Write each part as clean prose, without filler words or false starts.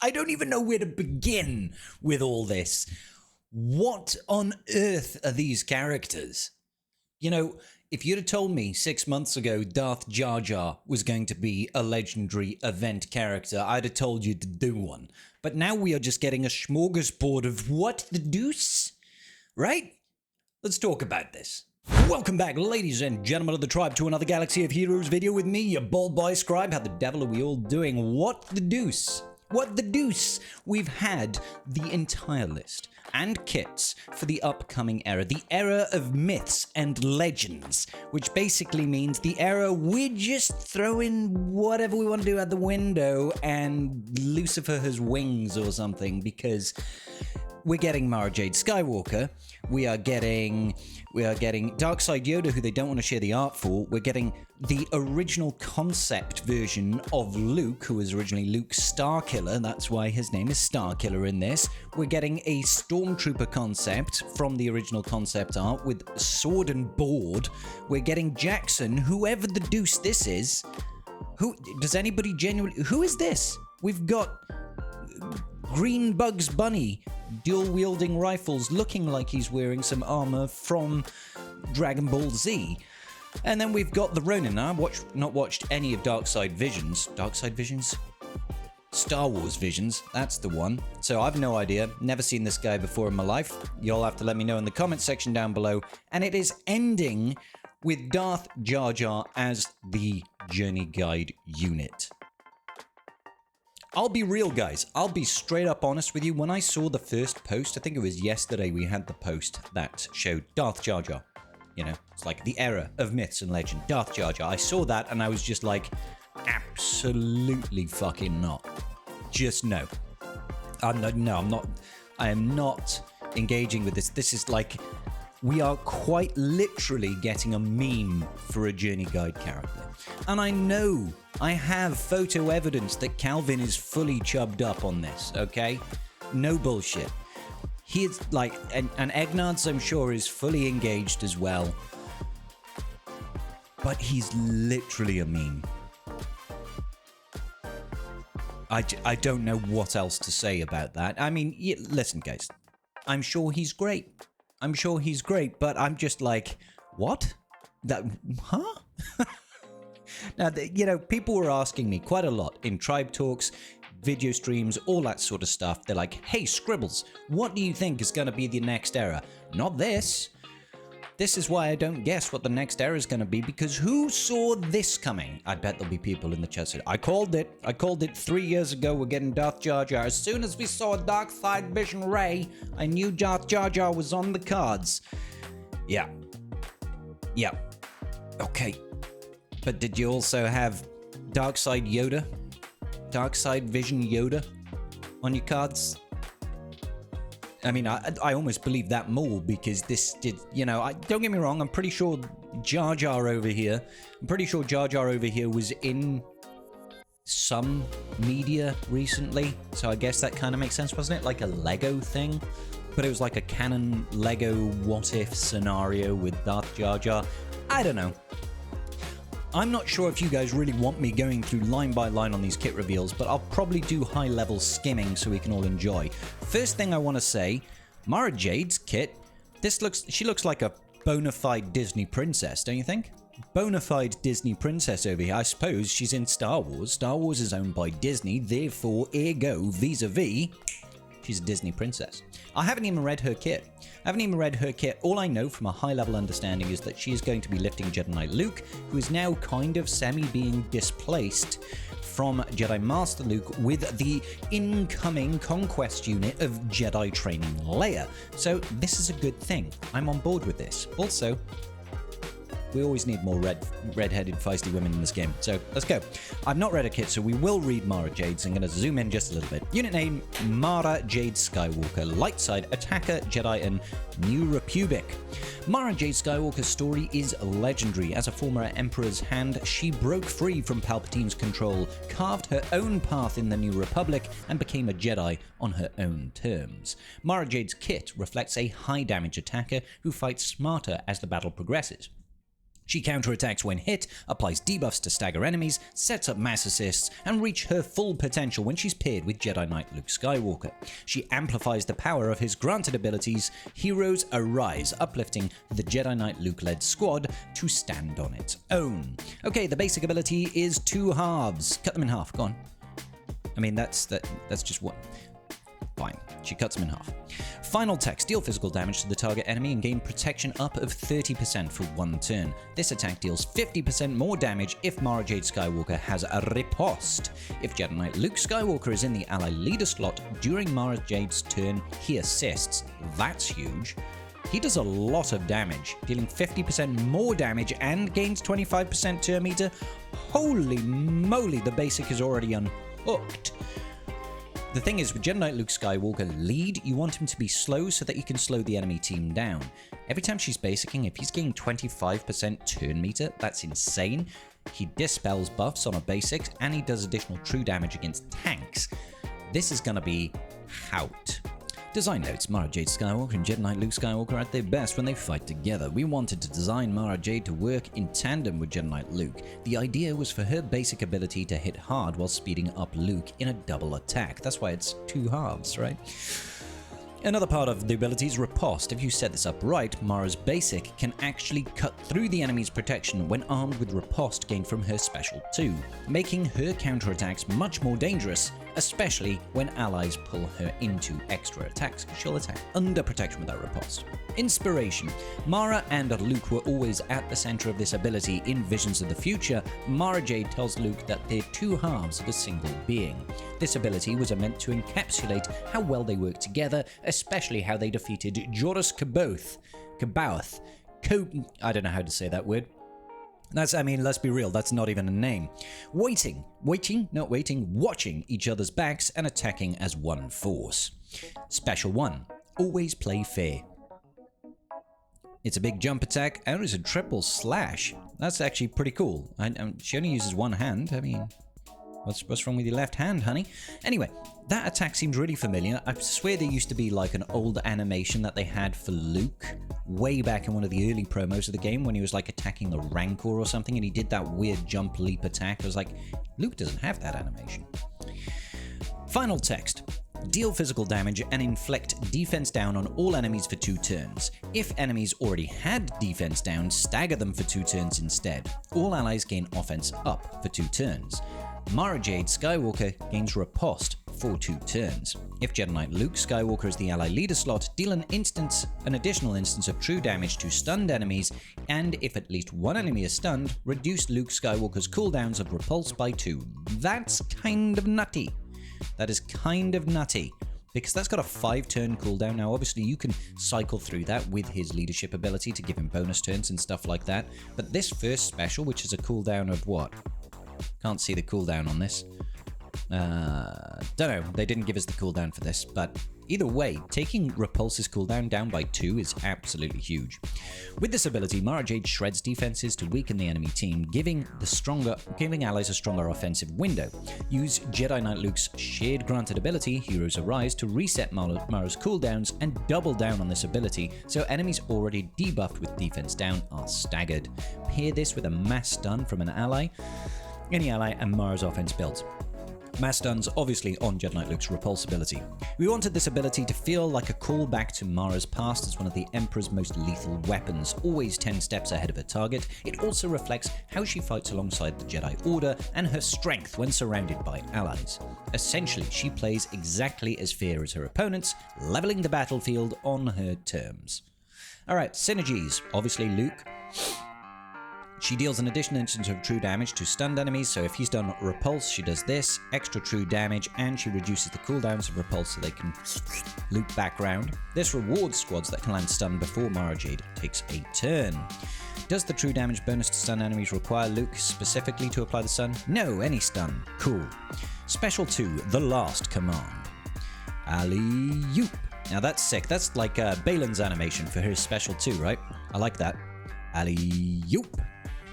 I don't even know where to begin with all this. What on earth are these characters? You know, if you'd have told me 6 months ago Darth Jar Jar was going to be a legendary event character, I'd have told you to do one. But now we are just getting a smorgasbord of what the deuce? Right? Let's talk about this. Welcome back, ladies and gentlemen of the tribe, to another Galaxy of Heroes video with me, your bald boy scribe. How the devil are we all doing? What the deuce? What the deuce? We've had the entire list and kits for the upcoming era, the era of myths and legends, which basically means the era we're just throwing whatever we want to do out the window and Lucifer has wings or something, because we're getting Mara Jade Skywalker, we are getting Darkside Yoda, who they don't want to share the art for. We're getting the original concept version of Luke, who was originally Luke Starkiller. That's why his name is Starkiller in this. We're getting a Stormtrooper concept from the original concept art with sword and board. We're getting Jackson, whoever the deuce this is. Who does anybody genuinely? Who is this? We've got Green Bugs Bunny, dual-wielding rifles, looking like he's wearing some armor from Dragon Ball Z. And then we've got the Ronin. Now, I've not watched any of Darkside Visions. Darkside Visions? Star Wars Visions, that's the one. So I've no idea, never seen this guy before in my life. You'll have to let me know in the comment section down below. And it is ending with Darth Jar Jar as the Journey Guide unit. I'll be real, guys. I'll be straight up honest with you. When I saw the first post, I think it was yesterday, we had the post that showed Darth Jar Jar. You know, it's like the era of myths and legend. Darth Jar Jar. I saw that and I was just like, absolutely fucking not. Just no. No, I'm not. I am not engaging with this. This is like, we are quite literally getting a meme for a Journey Guide character. And I know I have photo evidence that Calvin is fully chubbed up on this, okay? No bullshit. He's like, and Egnard's, I'm sure, is fully engaged as well. But he's literally a meme. I don't know what else to say about that. I mean, listen, guys. I'm sure he's great. I'm sure he's great, but I'm just like, what? That, huh? Now, you know, people were asking me quite a lot in tribe talks, video streams, all that sort of stuff. They're like, hey, Scribbles, what do you think is going to be the next era? Not this. This is why I don't guess what the next era is going to be, because who saw this coming? I bet there'll be people in the chat saying, I called it. I called it 3 years ago. We're getting Darth Jar Jar. As soon as we saw a Darkside Vision Ray, I knew Darth Jar Jar was on the cards. Yeah. Yeah. Okay. But did you also have Darkside Yoda? Darkside Vision Yoda on your cards? I mean, I almost believe that more, because this did, you know, don't get me wrong, I'm pretty sure Jar Jar over here was in some media recently, so I guess that kind of makes sense, wasn't it? Like a Lego thing? But it was like a canon Lego what-if scenario with Darth Jar Jar. I don't know. I'm not sure if you guys really want me going through line by line on these kit reveals, but I'll probably do high-level skimming so we can all enjoy. First thing I want to say, Mara Jade's kit, she looks like a bona fide Disney princess, don't you think? Bona fide Disney princess over here. I suppose she's in Star Wars. Star Wars is owned by Disney, therefore, ergo, vis-a-vis, she's a Disney princess. I haven't even read her kit. All I know from a high-level understanding is that she is going to be lifting Jedi Knight Luke, who is now kind of semi-being displaced from Jedi Master Luke with the incoming conquest unit of Jedi training Leia. So this is a good thing. I'm on board with this. Also, we always need more red-headed feisty women in this game. So let's go. I've not read a kit, so we will read Mara Jade's. I'm going to zoom in just a little bit. Unit name, Mara Jade Skywalker, light side attacker, Jedi, and New Republic. Mara Jade Skywalker's story is legendary. As a former Emperor's hand, she broke free from Palpatine's control, carved her own path in the New Republic, and became a Jedi on her own terms. Mara Jade's kit reflects a high-damage attacker who fights smarter as the battle progresses. She counterattacks when hit, applies debuffs to stagger enemies, sets up mass assists, and reach her full potential when she's paired with Jedi Knight Luke Skywalker. She amplifies the power of his granted abilities, Heroes Arise, uplifting the Jedi Knight Luke-led squad to stand on its own. Okay, the basic ability is 2 halves. Cut them in half, go on. I mean, that's just one. Fine, she cuts them in half. Final text, deal physical damage to the target enemy and gain protection up of 30% for 1 turn. This attack deals 50% more damage if Mara Jade Skywalker has a riposte. If Jedi Knight Luke Skywalker is in the ally leader slot during Mara Jade's turn, he assists. That's huge. He does a lot of damage, dealing 50% more damage and gains 25% turn meter. Holy moly, the basic is already unhooked. The thing is, with Jedi Knight Luke Skywalker lead, you want him to be slow so that you can slow the enemy team down. Every time she's basicking, if he's getting 25% turn meter, that's insane. He dispels buffs on a basic, and he does additional true damage against tanks. This is gonna be out. Design notes, Mara Jade Skywalker and Jedi Knight Luke Skywalker are at their best when they fight together. We wanted to design Mara Jade to work in tandem with Jedi Knight Luke. The idea was for her basic ability to hit hard while speeding up Luke in a double attack. That's why it's 2 halves, right? Another part of the ability is riposte. If you set this up right, Mara's basic can actually cut through the enemy's protection when armed with riposte gained from her special 2, making her counterattacks much more dangerous, especially when allies pull her into extra attacks. She'll attack under protection with that riposte. Inspiration. Mara and Luke were always at the center of this ability. In Visions of the Future, Mara Jade tells Luke that they're 2 halves of a single being. This ability was meant to encapsulate how well they work together, especially how they defeated Joruus C'baoth. I don't know how to say that word. Let's be real, that's not even a name. Watching each other's backs and attacking as one force. Special 1. Always play fair. It's a big jump attack, and it's a triple slash. That's actually pretty cool. She only uses 1 hand. I mean, what's wrong with your left hand, honey? Anyway, that attack seems really familiar. I swear there used to be like an old animation that they had for Luke way back in one of the early promos of the game when he was like attacking the Rancor or something and he did that weird jump leap attack. I was like, Luke doesn't have that animation. Final text. Deal physical damage and inflict defense down on all enemies for 2 turns. If enemies already had defense down, stagger them for 2 turns instead. All allies gain offense up for 2 turns. Mara Jade Skywalker gains riposte for 2 turns. If Jedi Knight Luke Skywalker is the ally leader slot, deal an additional instance of true damage to stunned enemies, and if at least 1 enemy is stunned, reduce Luke Skywalker's cooldowns of repulse by 2. That's kind of nutty. That is kind of nutty, because that's got a 5-turn cooldown. Now, obviously, you can cycle through that with his leadership ability to give him bonus turns and stuff like that, but this first special, which is a cooldown of what? Can't see the cooldown on this. Don't know, they didn't give us the cooldown for this, but either way, taking Repulse's cooldown down by 2 is absolutely huge. With this ability, Mara Jade shreds defenses to weaken the enemy team, giving allies a stronger offensive window. Use Jedi Knight Luke's shared granted ability, Heroes Arise, to reset Mara's cooldowns and double down on this ability, so enemies already debuffed with defense down are staggered. Pair this with a mass stun from an ally, any ally, and Mara's offense builds. Mass stuns obviously on Jedi Knight Luke's repulse ability. We wanted this ability to feel like a callback to Mara's past as one of the Emperor's most lethal weapons, always 10 steps ahead of her target. It also reflects how she fights alongside the Jedi Order and her strength when surrounded by allies. Essentially, she plays exactly as fair as her opponents, leveling the battlefield on her terms. Alright, synergies. Obviously Luke. She deals an additional instance of true damage to stunned enemies, so if he's done repulse, she does this, extra true damage, and she reduces the cooldowns of repulse so they can loop back round. This rewards squads that can land stun before Mara Jade takes a turn. Does the true damage bonus to stun enemies require Luke specifically to apply the stun? No, any stun. Cool. Special 2, The Last Command. Alley-oop. Now that's sick. That's like Balin's animation for her special 2, right? I like that. Alley-oop.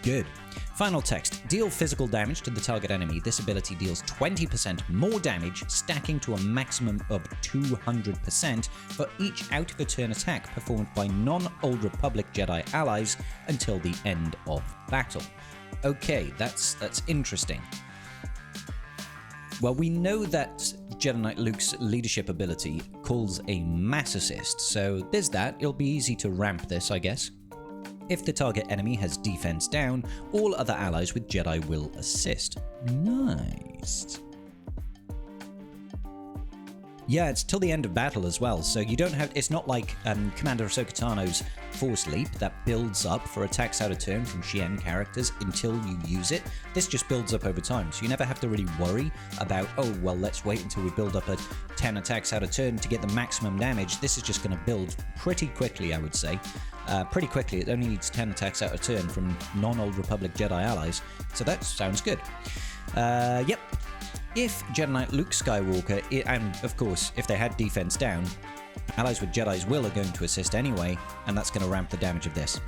good. Final text. Deal physical damage to the target enemy. This ability deals 20% more damage, stacking to a maximum of 200% for each out-of-a-turn attack performed by non-Old Republic Jedi allies until the end of battle. Okay, that's interesting. Well, we know that Jedi Knight Luke's leadership ability calls a mass assist, so there's that. It'll be easy to ramp this, I guess. If the target enemy has defense down, all other allies with Jedi will assist. Nice. Yeah, it's till the end of battle as well, so you don't have. It's not like Commander Ahsoka Tano's Force Leap that builds up for attacks out of turn from Xi'an characters until you use it. This just builds up over time, so you never have to really worry about, oh, well, let's wait until we build up at 10 attacks out of turn to get the maximum damage. This is just going to build pretty quickly, I would say. Pretty quickly. It only needs 10 attacks out of turn from non-Old Republic Jedi allies, so that sounds good. Yep. If Jedi Knight Luke Skywalker, and of course, if they had defense down, allies with Jedi's will are going to assist anyway, and that's going to ramp the damage of this.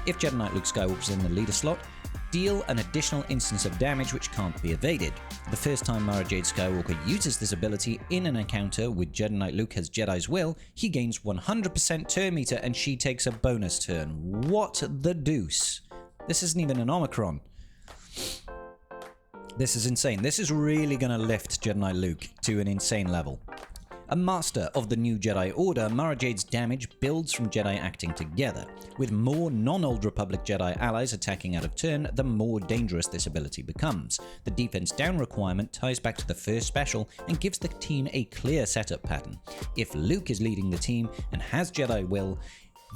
If Jedi Knight Luke Skywalker's in the leader slot, deal an additional instance of damage which can't be evaded. The first time Mara Jade Skywalker uses this ability in an encounter with Jedi Knight Luke has Jedi's will, he gains 100% turn meter and she takes a bonus turn. What the deuce? This isn't even an Omicron. This is insane. This is really going to lift Jedi Knight Luke to an insane level. A master of the new Jedi Order, Mara Jade's damage builds from Jedi acting together. With more non-Old Republic Jedi allies attacking out of turn, the more dangerous this ability becomes. The defense down requirement ties back to the first special and gives the team a clear setup pattern. If Luke is leading the team and has Jedi will,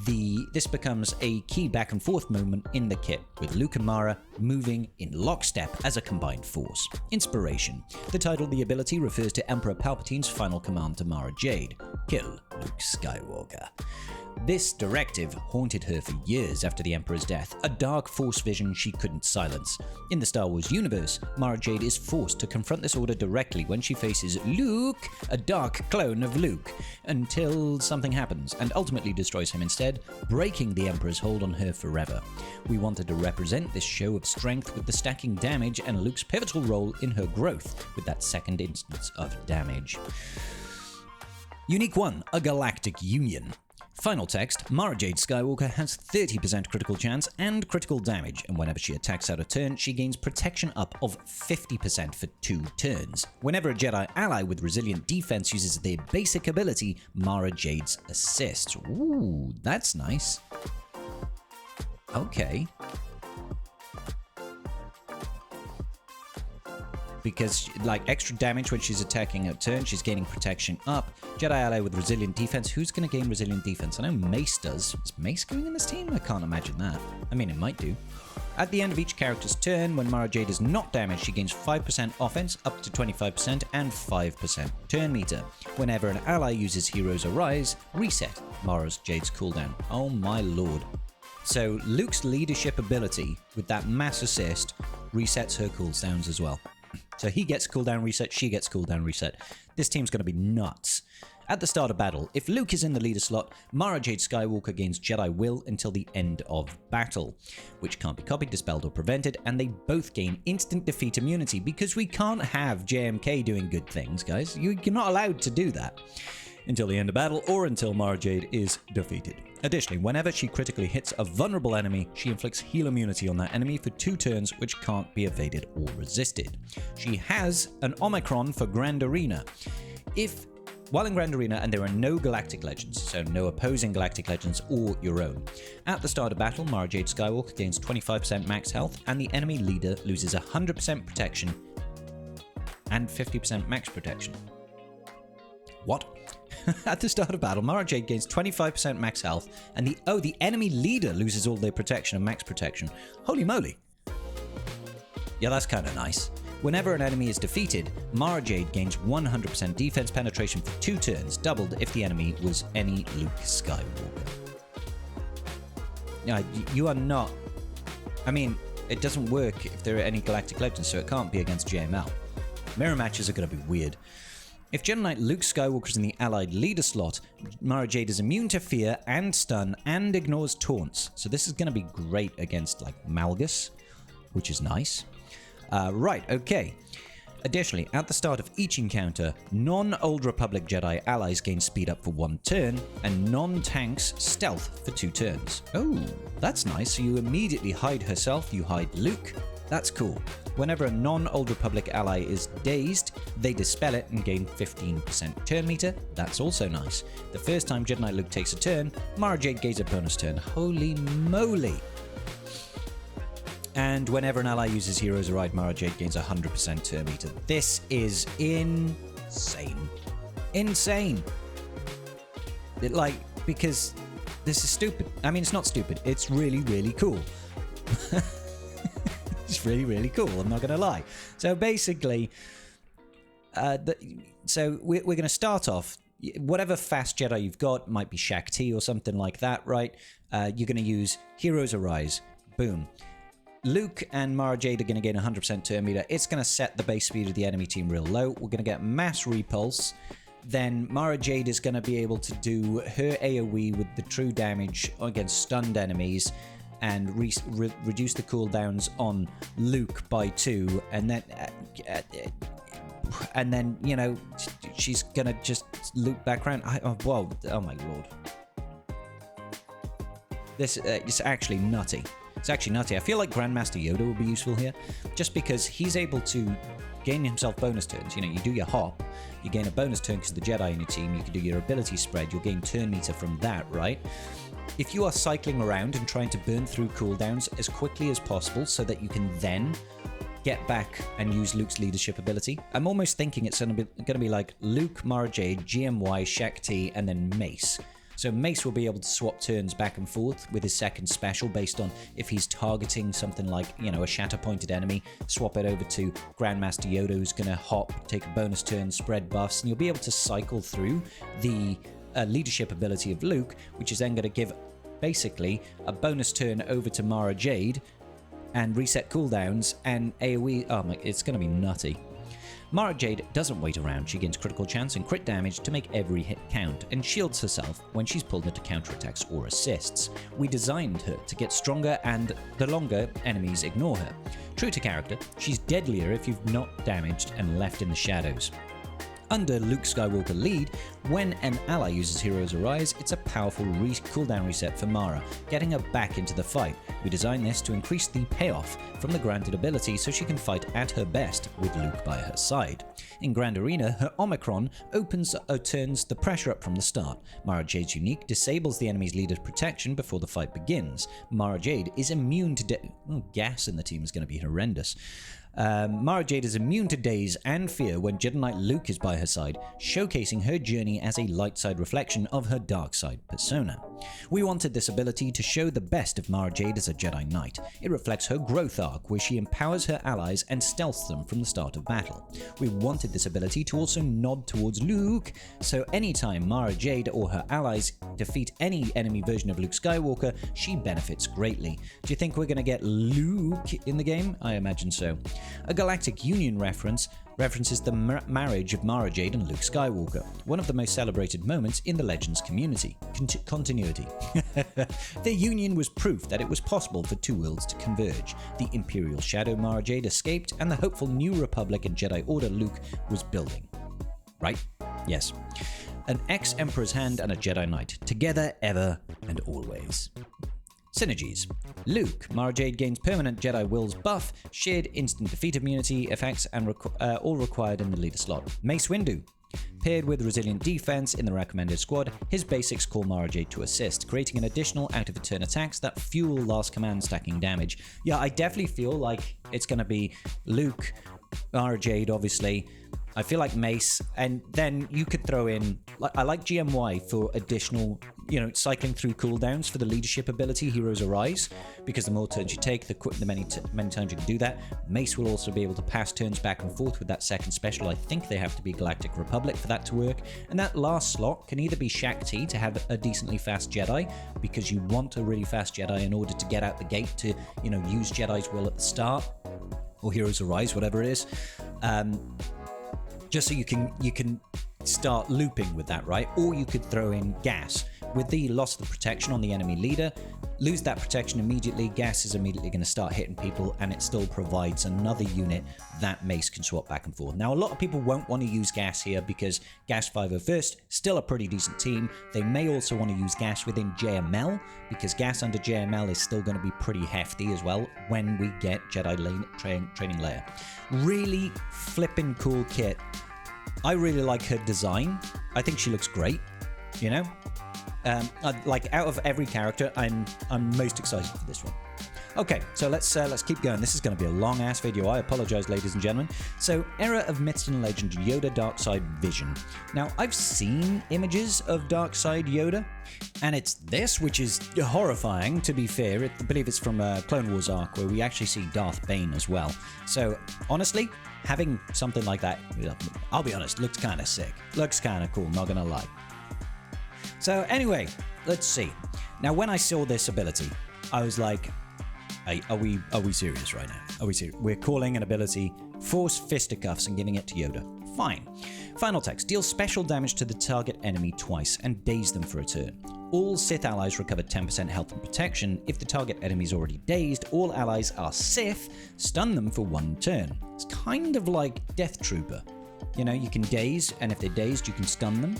this becomes a key back and forth movement in the kit, with Luke and Mara moving in lockstep as a combined force. Inspiration. The title of the ability refers to Emperor Palpatine's final command to Mara Jade: kill Luke Skywalker. This directive haunted her for years after the Emperor's death, a dark force vision she couldn't silence. In the Star Wars universe, Mara Jade is forced to confront this order directly when she faces Luke, a dark clone of Luke, until something happens and ultimately destroys him instead, breaking the Emperor's hold on her forever. We wanted to represent this show of strength with the stacking damage and Luke's pivotal role in her growth with that second instance of damage. Unique 1, a galactic union. Final text, Mara Jade Skywalker has 30% critical chance and critical damage, and whenever she attacks out of turn, she gains protection up of 50% for 2 turns. Whenever a Jedi ally with resilient defense uses their basic ability, Mara Jade's assist. Ooh, that's nice. Okay. Because, like, extra damage when she's attacking out turn, she's gaining protection up. Jedi ally with resilient defense. Who's going to gain resilient defense? I know Mace does. Is Mace going in this team? I can't imagine that. I mean, it might do. At the end of each character's turn, when Mara Jade is not damaged, she gains 5% offense, up to 25%, and 5% turn meter. Whenever an ally uses Heroes Arise, reset Mara Jade's cooldown. Oh my lord. So Luke's leadership ability with that mass assist resets her cooldowns as well. So he gets cooldown reset, she gets cooldown reset. This team's going to be nuts. At the start of battle, if Luke is in the leader slot, Mara Jade Skywalker gains Jedi will until the end of battle, which can't be copied, dispelled, or prevented, and they both gain instant defeat immunity because we can't have JMK doing good things, guys. You're not allowed to do that until the end of battle or until Mara Jade is defeated. Additionally, whenever she critically hits a vulnerable enemy, she inflicts heal immunity on that enemy for 2 turns, which can't be evaded or resisted. She has an Omicron for Grand Arena. While in Grand Arena, and there are no Galactic Legends, so no opposing Galactic Legends or your own. At the start of battle, Mara Jade Skywalker gains 25% max health, and the enemy leader loses 100% protection and 50% max protection. What? At the start of battle, Mara Jade gains 25% max health, and the enemy leader loses all their protection and max protection. Holy moly. Yeah, that's kind of nice. Whenever an enemy is defeated, Mara Jade gains 100% defense penetration for 2 turns, doubled if the enemy was any Luke Skywalker. Yeah, you are not... I mean, it doesn't work if there are any Galactic Legends, so it can't be against JML. Mirror matches are going to be weird. If Jedi Knight Luke Skywalker is in the allied leader slot, Mara Jade is immune to fear and stun and ignores taunts. So this is going to be great against like Malgus which is nice. Right, okay. Additionally, at the start of each encounter, non-Old Republic Jedi allies gain speed up for 1 turn, and non-tanks stealth for 2 turns. Oh, that's nice. So you immediately hide herself, you hide Luke. That's cool. Whenever a non-Old Republic ally is dazed, they dispel it and gain 15% turn meter. That's also nice. The first time Jedi Knight Luke takes a turn, Mara Jade gains a bonus turn. Holy moly! And whenever an ally uses Heroes of Ride, Mara Jade gains 100% turn meter. This is insane. Insane! Because this is stupid. I mean, it's not stupid. It's really, really cool. It's really, really cool. I'm not going to lie. So basically, we're going to start off. Whatever fast Jedi you've got, might be Shak Ti or something like that, right? You're going to use Heroes Arise. Boom. Luke and Mara Jade are going to gain 100% turn meter. It's going to set the base speed of the enemy team real low. We're going to get mass repulse. Then Mara Jade is going to be able to do her AoE with the true damage against stunned enemies and reduce the cooldowns on Luke by 2. And then, you know, she's going to just loop back around. Whoa, oh my lord. This is actually nutty. It's actually nutty. I feel like Grandmaster Yoda would be useful here, just because he's able to gain himself bonus turns. You know, you do your hop, you gain a bonus turn because of the Jedi in your team, you can do your ability spread, you'll gain turn meter from that, right? If you are cycling around and trying to burn through cooldowns as quickly as possible so that you can then get back and use Luke's leadership ability, I'm almost thinking it's going to be like Luke, Mara Jade, GMY, Shak Ti, and then Mace. So Mace will be able to swap turns back and forth with his second special based on if he's targeting something like, you know, a shatter-pointed enemy, swap it over to Grandmaster Yoda, who's going to hop, take a bonus turn, spread buffs, and you'll be able to cycle through the leadership ability of Luke, which is then going to give basically a bonus turn over to Mara Jade and reset cooldowns and AoE. Oh my, it's going to be nutty. Mara Jade doesn't wait around. She gains critical chance and crit damage to make every hit count, and shields herself when she's pulled into counterattacks or assists. We designed her to get stronger, and the longer enemies ignore her. True to character, she's deadlier if you've not damaged and left in the shadows. Under Luke Skywalker lead, when an ally uses Heroes Arise, it's a powerful cooldown reset for Mara, getting her back into the fight. We designed this to increase the payoff from the granted ability so she can fight at her best with Luke by her side. In Grand Arena, her Omicron turns the pressure up from the start. Mara Jade's unique disables the enemy's leader's protection before the fight begins. Mara Jade is immune to gas in the team is going to be horrendous. Mara Jade is immune to daze and fear when Jedi Knight Luke is by her side, showcasing her journey as a light side reflection of her dark side persona. We wanted this ability to show the best of Mara Jade as a Jedi Knight. It reflects her growth arc, where she empowers her allies and stealths them from the start of battle. We wanted this ability to also nod towards Luke, so anytime Mara Jade or her allies defeat any enemy version of Luke Skywalker, she benefits greatly. Do you think we're going to get Luke in the game? I imagine so. A Galactic Union references the marriage of Mara Jade and Luke Skywalker, one of the most celebrated moments in the Legends community. Continuity. Their union was proof that it was possible for two worlds to converge. The Imperial Shadow Mara Jade escaped, and the hopeful New Republic and Jedi Order Luke was building. Right? Yes. An ex-Emperor's hand and a Jedi Knight, together ever and always. Synergies. Luke. Mara Jade gains permanent Jedi Will's buff, shared instant defeat immunity effects, and all required in the leader slot. Mace Windu. Paired with resilient defense in the recommended squad, his basics call Mara Jade to assist, creating an additional out-of-turn attacks that fuel last command stacking damage. Yeah, I definitely feel like it's going to be Luke, Mara Jade, obviously. I feel like Mace, and then you could throw in, I like GMY for additional, you know, cycling through cooldowns for the leadership ability, Heroes Arise, because the more turns you take, the many times you can do that. Mace will also be able to pass turns back and forth with that second special. I think they have to be Galactic Republic for that to work. And that last slot can either be Shak Ti to have a decently fast Jedi, because you want a really fast Jedi in order to get out the gate to, you know, use Jedi's Will at the start, or Heroes Arise, whatever it is. Just so you can start looping with that, right? Or you could throw in gas, with the loss of the protection on the enemy leader, lose that protection immediately, gas is immediately going to start hitting people, and it still provides another unit that Mace can swap back and forth. Now, a lot of people won't want to use gas here because Gas 501st, still a pretty decent team. They may also want to use gas within JML because gas under JML is still going to be pretty hefty as well when we get Jedi Training Layer. Really flippin' cool kit. I really like her design. I think she looks great, you know? Like, out of every character, I'm most excited for this one. Okay, so let's keep going. This is going to be a long-ass video. I apologize, ladies and gentlemen. So, Era of Myths and Legend, Yoda Darkside Vision. Now, I've seen images of Darkside Yoda, and it's this, which is horrifying, to be fair. I believe it's from a Clone Wars arc, where we actually see Darth Bane as well. So, honestly, having something like that, I'll be honest, looks kind of sick. Looks kind of cool, not gonna lie. So anyway, let's see. Now, when I saw this ability, I was like, hey, are we serious right now? Are we serious? We're calling an ability Force Fisticuffs and giving it to Yoda. Fine. Final text. Deal special damage to the target enemy twice and daze them for a turn. All Sith allies recover 10% health and protection. If the target enemy is already dazed, all allies are Sith, stun them for 1 turn. It's kind of like Death Trooper. You know, you can daze, and if they're dazed, you can stun them.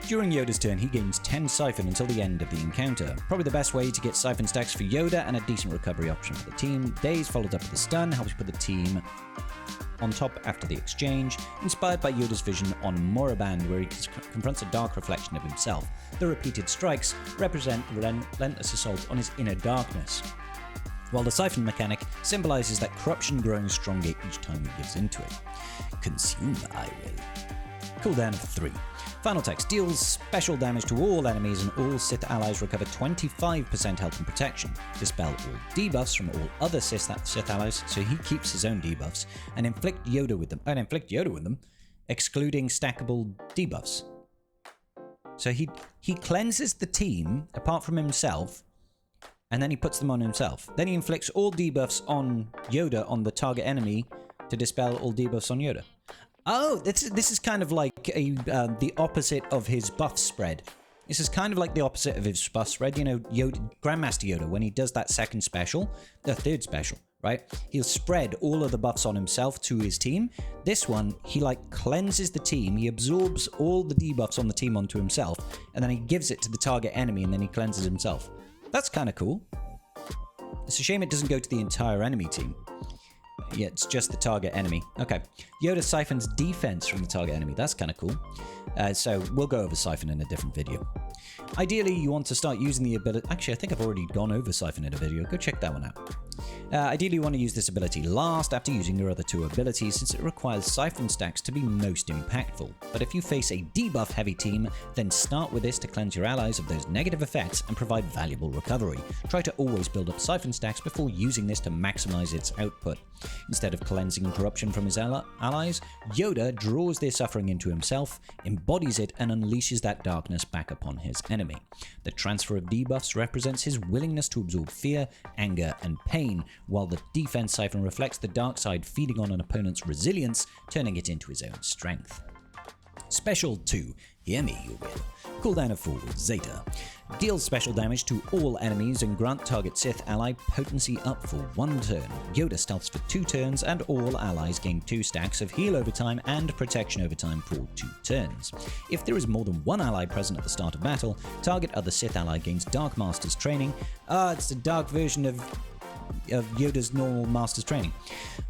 During Yoda's turn, he gains 10 Siphon until the end of the encounter. Probably the best way to get Siphon stacks for Yoda and a decent recovery option for the team. Daze followed up with a stun helps put the team on top after the exchange, inspired by Yoda's vision on Moraband, where he confronts a dark reflection of himself. The repeated strikes represent relentless assault on his inner darkness, while the Siphon mechanic symbolizes that corruption growing stronger each time he gives into it. Consume, I will. Cooldown of 3. Final text. Deals special damage to all enemies and all Sith allies recover 25% health and protection. Dispel all debuffs from all other Sith allies, so he keeps his own debuffs, and inflict Yoda with them, excluding stackable debuffs. So he cleanses the team apart from himself, and then he puts them on himself. Then he inflicts all debuffs on Yoda on the target enemy to dispel all debuffs on Yoda. Oh, this is kind of like the opposite of his buff spread. This is kind of like the opposite of his buff spread. You know, Grandmaster Yoda, when he does that second special, the third special, right? He'll spread all of the buffs on himself to his team. This one, he like cleanses the team. He absorbs all the debuffs on the team onto himself, and then he gives it to the target enemy, and then he cleanses himself. That's kind of cool. It's a shame it doesn't go to the entire enemy team. Yeah, it's just the target enemy. Okay. Yoda siphons defense from the target enemy. That's kind of cool. So we'll go over Siphon in a different video. Ideally, you want to start using the ability... Actually, I think I've already gone over Siphon in a video. Go check that one out. Ideally, you want to use this ability last after using your other 2 abilities, since it requires Siphon stacks to be most impactful. But if you face a debuff-heavy team, then start with this to cleanse your allies of those negative effects and provide valuable recovery. Try to always build up Siphon stacks before using this to maximize its output. Instead of cleansing corruption from his allies, Yoda draws their suffering into himself, embodies it, and unleashes that darkness back upon his enemy. The transfer of debuffs represents his willingness to absorb fear, anger, and pain, while the defense siphon reflects the dark side feeding on an opponent's resilience, turning it into his own strength. Special 2. Hear me, you will. Cooldown of 4. Zeta. Deals special damage to all enemies and grant target Sith ally potency up for 1 turn. Yoda stealths for 2 turns, and all allies gain 2 stacks of heal over time and protection over time for 2 turns. If there is more than 1 ally present at the start of battle, target other Sith ally gains Dark Master's training. It's a dark version of Yoda's normal Master's training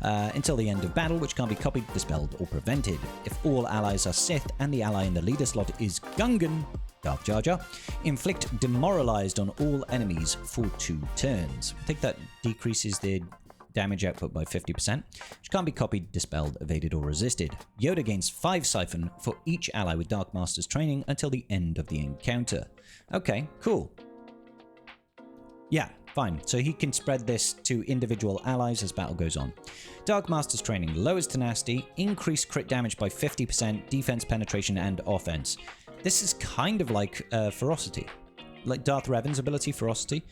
until the end of battle, which can't be copied, dispelled, or prevented. If all allies are Sith and the ally in the leader slot is Gungan, Darth Jar Jar, inflict demoralized on all enemies for 2 turns. I think that decreases their damage output by 50%, which can't be copied, dispelled, evaded, or resisted. Yoda gains 5 Siphon for each ally with Dark Master's training until the end of the encounter. Okay, cool. Yeah, fine. So he can spread this to individual allies as battle goes on. Dark Master's training lowers tenacity, increased crit damage by 50%, defense, penetration, and offense. This is kind of like Ferocity. Like Darth Revan's ability, Ferocity.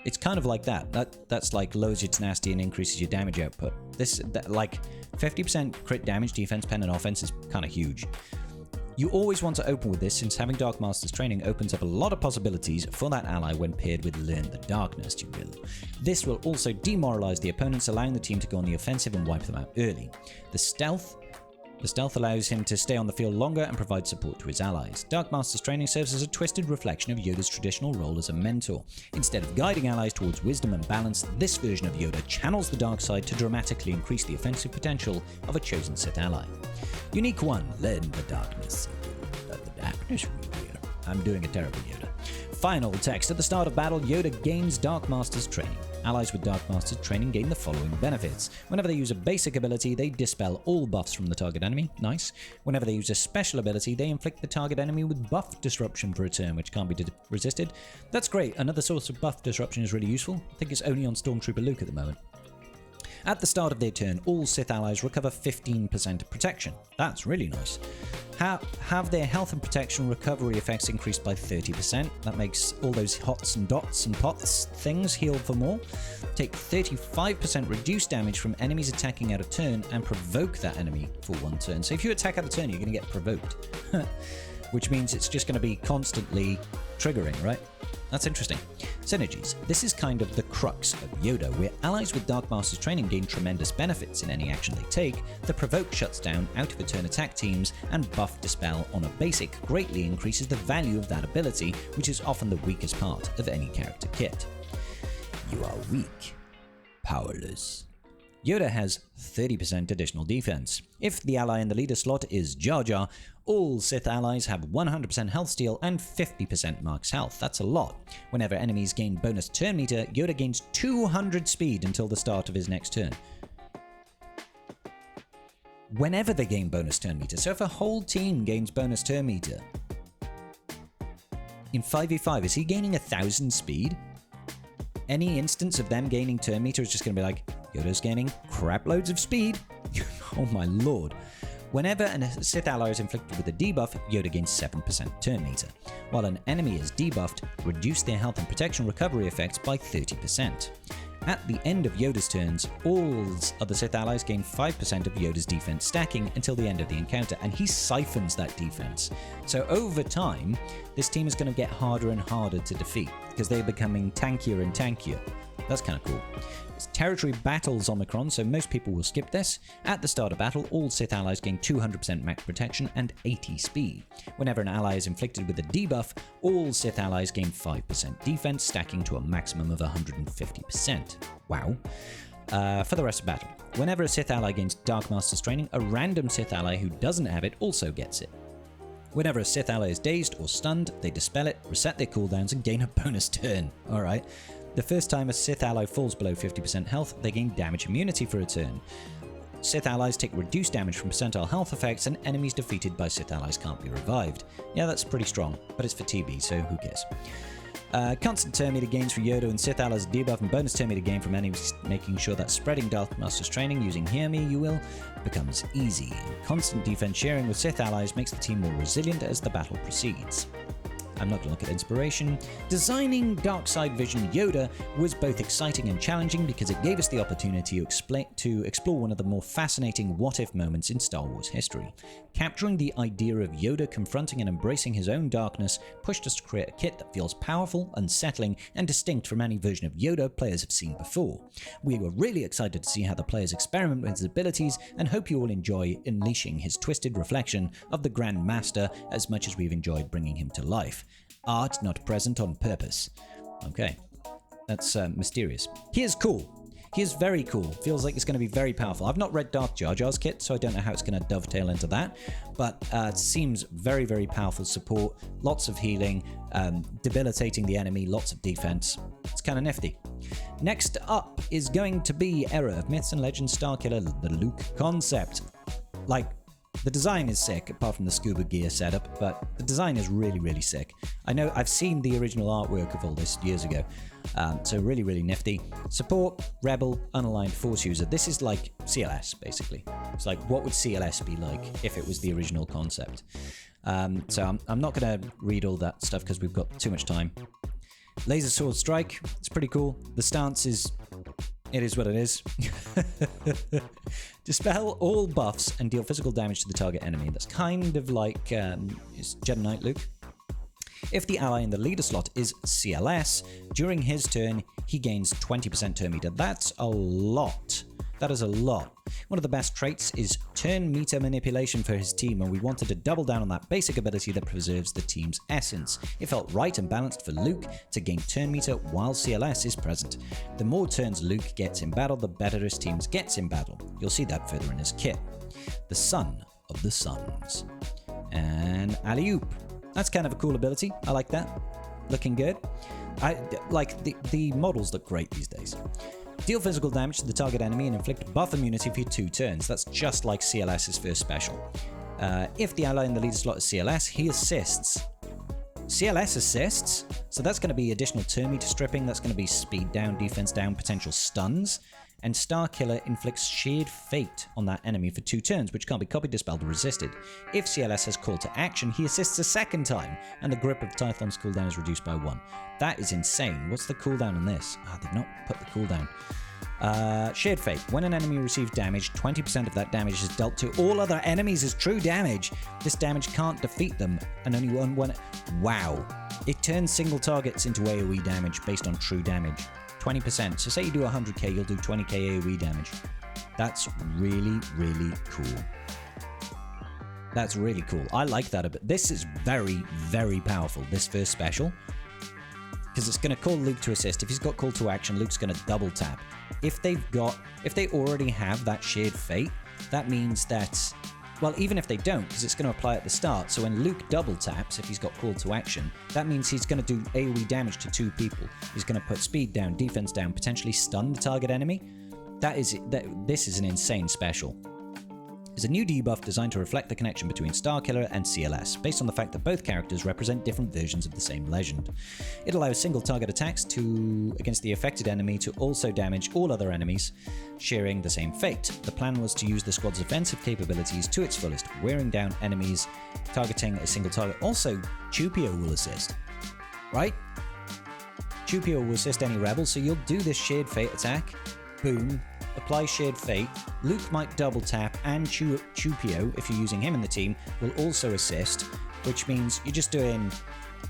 It's kind of like that. That's like lowers your tenacity and increases your damage output. Like 50% crit damage, defense, pen, and offense is kind of huge. You always want to open with this, since having Dark Master's training opens up a lot of possibilities for that ally when paired with Learn the Darkness, you will. This will also demoralize the opponents, allowing the team to go on the offensive and wipe them out early. The stealth allows him to stay on the field longer and provide support to his allies. Dark Master's training serves as a twisted reflection of Yoda's traditional role as a mentor. Instead of guiding allies towards wisdom and balance, this version of Yoda channels the dark side to dramatically increase the offensive potential of a chosen Sith ally. Unique 1. Learn the Darkness. Let the darkness rule here. I'm doing a terrible Yoda. Final text. At the start of battle, Yoda gains Dark Master's training. Allies with Dark Master's training gain the following benefits. Whenever they use a basic ability, they dispel all buffs from the target enemy. Nice. Whenever they use a special ability, they inflict the target enemy with buff disruption for a turn, which can't be resisted. That's great. Another source of buff disruption is really useful. I think it's only on Stormtrooper Luke at the moment. At the start of their turn, all Sith allies recover 15% of protection. That's really nice. Have their health and protection recovery effects increased by 30%. That makes all those hots and dots and pots things heal for more. Take 35% reduced damage from enemies attacking out of turn and provoke that enemy for one turn. So if you attack out of turn, you're going to get provoked. Which means it's just going to be constantly triggering, right? That's interesting. Synergies. This is kind of the crux of Yoda, where allies with Dark Master's training gain tremendous benefits in any action they take. The Provoke shuts down out of a turn attack teams, and Buff Dispel on a basic greatly increases the value of that ability, which is often the weakest part of any character kit. You are weak. Powerless. Yoda has 30% additional defense. If the ally in the leader slot is Jar Jar, all Sith allies have 100% health steal and 50% max health. That's a lot. Whenever enemies gain bonus turn meter, Yoda gains 200 speed until the start of his next turn. Whenever they gain bonus turn meter. So if a whole team gains bonus turn meter, in 5v5, is he gaining 1,000 speed? Any instance of them gaining turn meter is just going to be like, Yoda's gaining crap loads of speed. Oh my lord. Whenever a Sith ally is inflicted with a debuff, Yoda gains 7% turn meter. While an enemy is debuffed, reduce their health and protection recovery effects by 30%. At the end of Yoda's turns, all other Sith allies gain 5% of Yoda's defense stacking until the end of the encounter, and he siphons that defense. So over time, this team is going to get harder and harder to defeat, because they're becoming tankier and tankier. That's kind of cool. It's Territory Battles Omicron, so most people will skip this. At the start of battle, all Sith allies gain 200% max protection and 80 speed. Whenever an ally is inflicted with a debuff, all Sith allies gain 5% defense, stacking to a maximum of 150%. Wow. For the rest of battle, whenever a Sith ally gains Dark Master's training, a random Sith ally who doesn't have it also gets it. Whenever a Sith ally is dazed or stunned, they dispel it, reset their cooldowns, and gain a bonus turn. Alright. The first time a Sith ally falls below 50% health, they gain damage immunity for a turn. Sith allies take reduced damage from percentile health effects, and enemies defeated by Sith allies can't be revived. Yeah, that's pretty strong, but it's for TB, so who cares? Constant turn meter gains for Yoda and Sith allies debuff and bonus turn meter gain from enemies, making sure that spreading Dark Master's training using Hear Me, you will, becomes easy. Constant defense sharing with Sith allies makes the team more resilient as the battle proceeds. I'm not going to look at inspiration. Designing Dark Side Vision Yoda was both exciting and challenging because it gave us the opportunity to explore one of the more fascinating what-if moments in Star Wars history. Capturing the idea of Yoda confronting and embracing his own darkness pushed us to create a kit that feels powerful, unsettling, and distinct from any version of Yoda players have seen before. We were really excited to see how the players experiment with his abilities and hope you all enjoy unleashing his twisted reflection of the Grand Master as much as we've enjoyed bringing him to life. Art not present on purpose. Okay, that's mysterious. He is cool. He is very cool. Feels like it's going to be very powerful. I've not read Darth Jar Jar's kit, so I don't know how it's going to dovetail into that. But it seems very, very powerful support. Lots of healing, debilitating the enemy, lots of defense. It's kind of nifty. Next up is going to be Era of Myths and Legends Starkiller, the Luke concept. Like, the design is sick, apart from the scuba gear setup, but the design is really, really sick. I know I've seen the original artwork of all this years ago, so really, really nifty. Support, Rebel, Unaligned Force User. This is like CLS, basically. It's like, what would CLS be like if it was the original concept? So I'm not going to read all that stuff because we've got too much time. Laser Sword Strike, it's pretty cool. The stance is It is what it is. Dispel all buffs and deal physical damage to the target enemy. That's kind of like Jedi Knight Luke. If the ally in the leader slot is CLS, during his turn, he gains 20% turn meter. That's a lot. That is a lot. One of the best traits is turn meter manipulation for his team, and we wanted to double down on that basic ability that preserves the team's essence. It felt right and balanced for Luke to gain turn meter while CLS is present. The more turns Luke gets in battle, the better his team gets in battle. You'll see that further in his kit. The Son of the Suns. And alley-oop. That's kind of a cool ability. I like that. Looking good. I like the models look great these days. Deal physical damage to the target enemy and inflict buff immunity for 2 turns. That's just like CLS's first special. If the ally in the leader slot is CLS, he assists. CLS assists? So that's going to be additional turn meter stripping, that's going to be speed down, defense down, potential stuns. And Starkiller inflicts Shared Fate on that enemy for 2 turns, which can't be copied, dispelled, or resisted. If CLS has call to action, he assists a second time, and the grip of Tython's cooldown is reduced by 1. That is insane. What's the cooldown on this? They've not put the cooldown. Shared Fate. When an enemy receives damage, 20% of that damage is dealt to all other enemies as true damage. This damage can't defeat them, and only one. Wow. It turns single targets into AoE damage based on true damage. 20%. So say you do 100k, you'll do 20k AoE damage. That's really, really cool. That's really cool. I like that a bit. This is very, very powerful, this first special. Because it's going to call Luke to assist. If he's got call to action, Luke's going to double tap. If they already have that Shared Fate, that means that, well, even if they don't, because it's going to apply at the start. So when Luke double taps, if he's got call to action, that means he's going to do AoE damage to 2 people. He's going to put speed down, defense down, potentially stun the target enemy. This is an insane special. Is a new debuff designed to reflect the connection between Starkiller and CLS, based on the fact that both characters represent different versions of the same legend. It allows single target attacks against the affected enemy to also damage all other enemies, sharing the same fate. The plan was to use the squad's offensive capabilities to its fullest, wearing down enemies, targeting a single target. Also, Chupio will assist, right? Chupio will assist any rebel, so you'll do this Shared Fate attack, boom, apply Shared Fate, Luke might double tap, and Chupio, if you're using him in the team, will also assist, which means you're just doing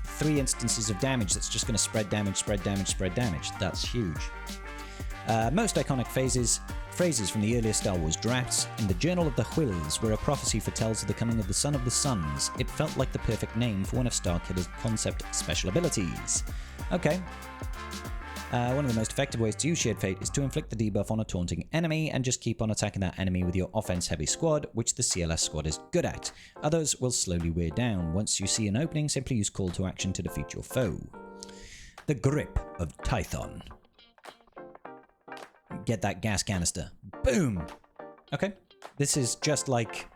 3 instances of damage that's just going to spread damage, spread damage, spread damage. That's huge. Most iconic phrases from the earlier Star Wars drafts. In the Journal of the Whills, where a prophecy foretells the coming of the Son of the Suns, it felt like the perfect name for one of Starkiller's concept special abilities. Okay. One of the most effective ways to use Shared Fate is to inflict the debuff on a taunting enemy and just keep on attacking that enemy with your offense-heavy squad, which the CLS squad is good at. Others will slowly wear down. Once you see an opening, simply use call to action to defeat your foe. The Grip of Tython. Get that gas canister. Boom! Okay, this is just like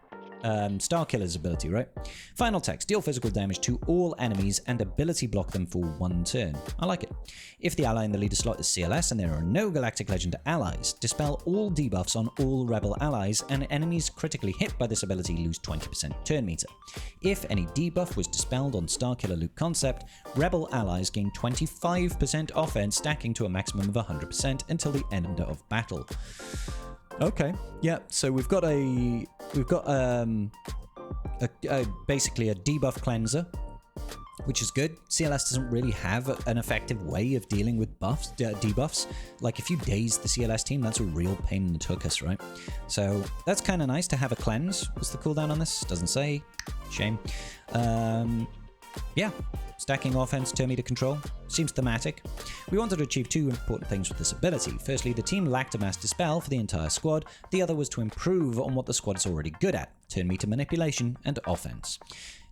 Starkiller's ability, right? Final text. Deal physical damage to all enemies and ability block them for 1 turn. I like it. If the ally in the leader slot is CLS and there are no Galactic Legend allies, dispel all debuffs on all rebel allies, and enemies critically hit by this ability lose 20% turn meter. If any debuff was dispelled on Starkiller Luke concept, rebel allies gain 25% offense, stacking to a maximum of 100% until the end of battle. Okay, yeah, so we've got basically a debuff cleanser, which is good. CLS doesn't really have an effective way of dealing with debuffs. Like if you daze the CLS team, that's a real pain in the tuchus, right? So that's kind of nice to have a cleanse. What's the cooldown on this? Doesn't say. Shame. Yeah. Stacking offense, turn meter control. Seems thematic. We wanted to achieve 2 important things with this ability. Firstly, the team lacked a mass dispel for the entire squad. The other was to improve on what the squad is already good at, turn meter manipulation and offense.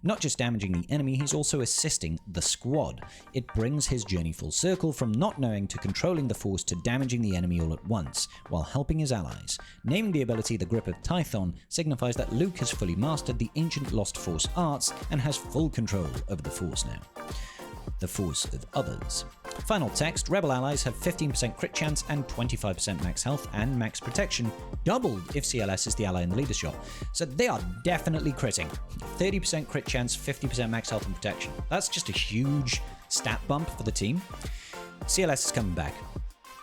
Not just damaging the enemy, he's also assisting the squad. It brings his journey full circle from not knowing to controlling the force to damaging the enemy all at once, while helping his allies. Naming the ability the Grip of Tython signifies that Luke has fully mastered the ancient Lost Force arts and has full control over the force now. The force of others. Final text. Rebel allies have 15% crit chance and 25% max health and max protection, doubled if CLS is the ally in the leader shot. So they are definitely critting. 30% crit chance, 50% max health and protection. That's just a huge stat bump for the team. CLS is coming back.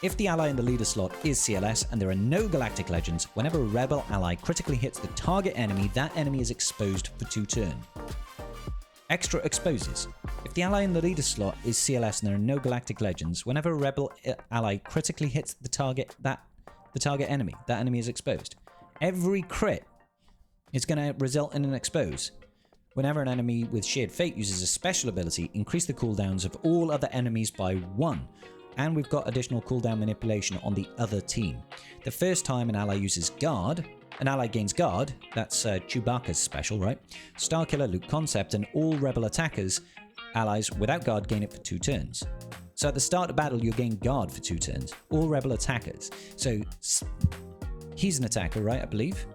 If the ally in the leader slot is CLS and there are no galactic legends, whenever a rebel ally critically hits the target enemy, that enemy is exposed for 2 turns. Extra exposes. If the ally in the leader slot is CLS and there are no galactic legends, whenever a rebel ally critically hits the target enemy, that enemy is exposed. Every crit is going to result in an expose. Whenever an enemy with Shared Fate uses a special ability, increase the cooldowns of all other enemies by 1. And we've got additional cooldown manipulation on the other team. The first time an ally uses Guard, an ally gains Guard, that's Chewbacca's special, right? Starkiller, Luke Concept, and all rebel attackers, allies without Guard gain it for 2 turns. So at the start of battle, you gain Guard for 2 turns. All rebel attackers. So he's an attacker, right, I believe?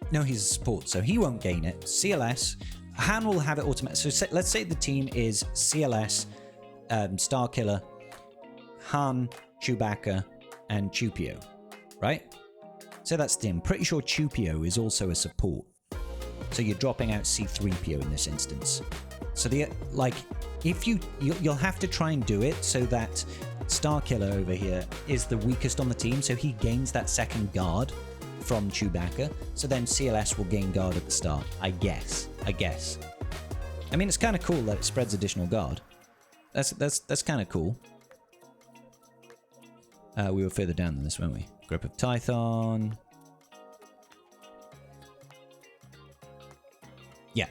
No, he's a support, so he won't gain it. CLS... Han will have it automatic. So let's say the team is CLS, Starkiller, Han, Chewbacca, and Chewpio, right? So that's the team. Pretty sure Chewpio is also a support. So you're dropping out C-3PO in this instance. So you'll have to try and do it so that Starkiller over here is the weakest on the team, so he gains that second guard from Chewbacca, so then CLS will gain guard at the start. I guess. I mean, it's kind of cool that it spreads additional guard. That's kind of cool. We were further down than this, weren't we? Grip of Tython. Yeah.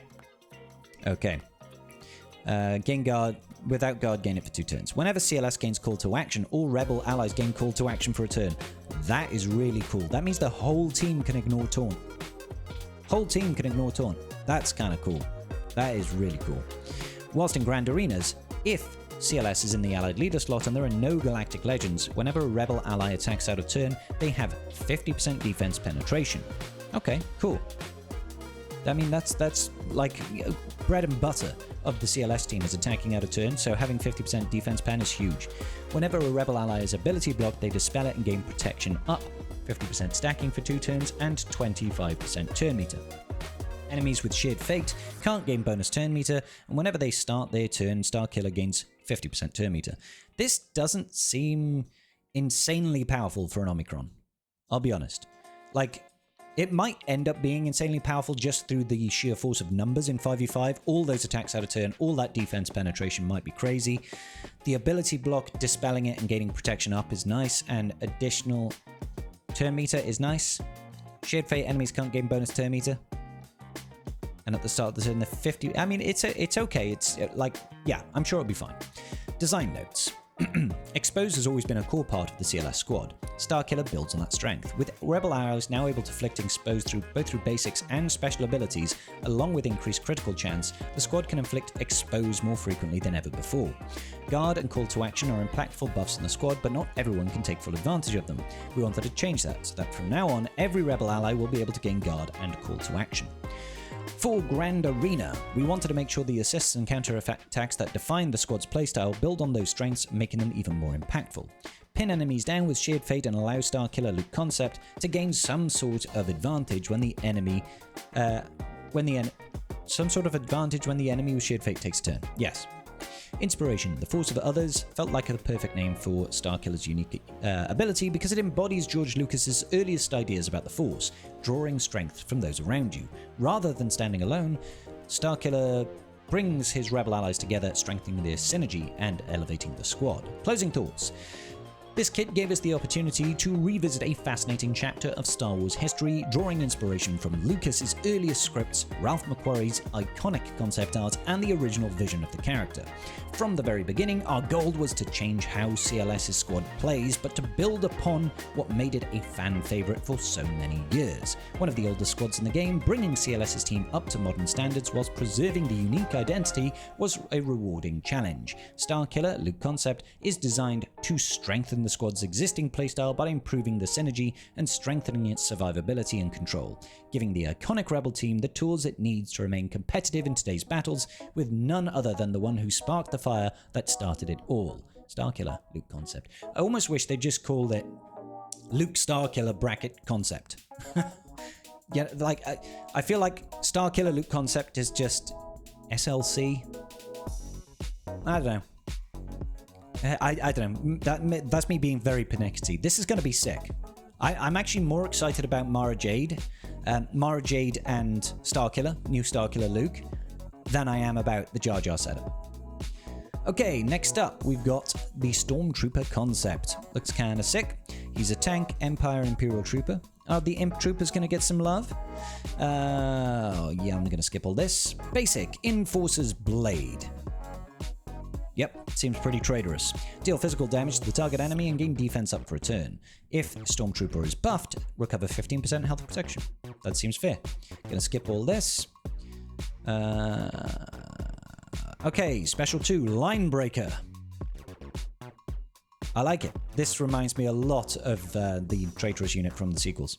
Okay. Gain guard. Without guard, gain it for 2 turns. Whenever CLS gains call to action, all rebel allies gain call to action for a turn. That is really cool. That means the whole team can ignore taunt. Whole team can ignore taunt. That's kind of cool. That is really cool. Whilst in Grand Arenas, if CLS is in the allied leader slot and there are no galactic legends, whenever a rebel ally attacks out of turn, they have 50% defense penetration. Okay, cool. I mean, that's like bread and butter of the CLS team is attacking out of turn, so having 50% defense pen is huge. Whenever a rebel ally is ability blocked, they dispel it and gain protection up, 50% stacking for 2 turns, and 25% turn meter. Enemies with Shared Fate can't gain bonus turn meter, and whenever they start their turn, Starkiller gains 50% turn meter. This doesn't seem insanely powerful for an Omicron. I'll be honest. Like, it might end up being insanely powerful just through the sheer force of numbers in 5v5. All those attacks out of turn, all that defense penetration might be crazy. The ability block, dispelling it and gaining protection up is nice, and additional turn meter is nice. Shared Fate enemies can't gain bonus turn meter. And at the start of the turn, the 50... I mean, it's okay. It's like, yeah, I'm sure it'll be fine. Design notes. Expose has always been a core part of the CLS squad. Starkiller builds on that strength, with rebel allies now able to inflict expose both through basics and special abilities, along with increased critical chance. The squad can inflict expose more frequently than ever before. Guard and call to action are impactful buffs in the squad, but not everyone can take full advantage of them. We wanted to change that, so that from now on, every rebel ally will be able to gain guard and call to action. For Grand Arena, we wanted to make sure the assists and counter-attacks that define the squad's playstyle build on those strengths, making them even more impactful. Pin enemies down with Shared Fate and allow Starkiller Luke Concept to gain some sort of advantage when the enemy with Shared Fate takes a turn. Yes. Inspiration. The Force of Others felt like a perfect name for Starkiller's unique ability because it embodies George Lucas's earliest ideas about the Force, drawing strength from those around you. Rather than standing alone, Starkiller brings his rebel allies together, strengthening their synergy and elevating the squad. Closing thoughts. This kit gave us the opportunity to revisit a fascinating chapter of Star Wars history, drawing inspiration from Lucas's earliest scripts, Ralph McQuarrie's iconic concept art, and the original vision of the character. From the very beginning, our goal was to change how CLS's squad plays, but to build upon what made it a fan favorite for so many years. One of the oldest squads in the game, bringing CLS's team up to modern standards whilst preserving the unique identity was a rewarding challenge. Starkiller, Luke Concept, is designed to strengthen the squad's existing playstyle by improving the synergy and strengthening its survivability and control, giving the iconic Rebel team the tools it needs to remain competitive in today's battles, with none other than the one who sparked the fire that started it all. Starkiller, Luke Concept. I almost wish they just called it Luke Starkiller bracket Concept. Yeah, like, I feel like Starkiller Luke Concept is just SLC. I don't know. I don't know. That's me being very pernickety. This is going to be sick. I'm actually more excited about Mara Jade and Starkiller, new Starkiller Luke, than I am about the Jar Jar setup. Okay, next up, we've got the Stormtrooper concept. Looks kind of sick. He's a tank, Empire, Imperial Trooper. Are the Imp Troopers going to get some love? Yeah, I'm going to skip all this. Basic, Enforcer's Blade. Yep, seems pretty traitorous. Deal physical damage to the target enemy and gain defense up for a turn. If Stormtrooper is buffed, recover 15% health protection. That seems fair. Gonna skip all this. Okay, Special 2, Line Breaker. I like it. This reminds me a lot of the traitorous unit from the sequels.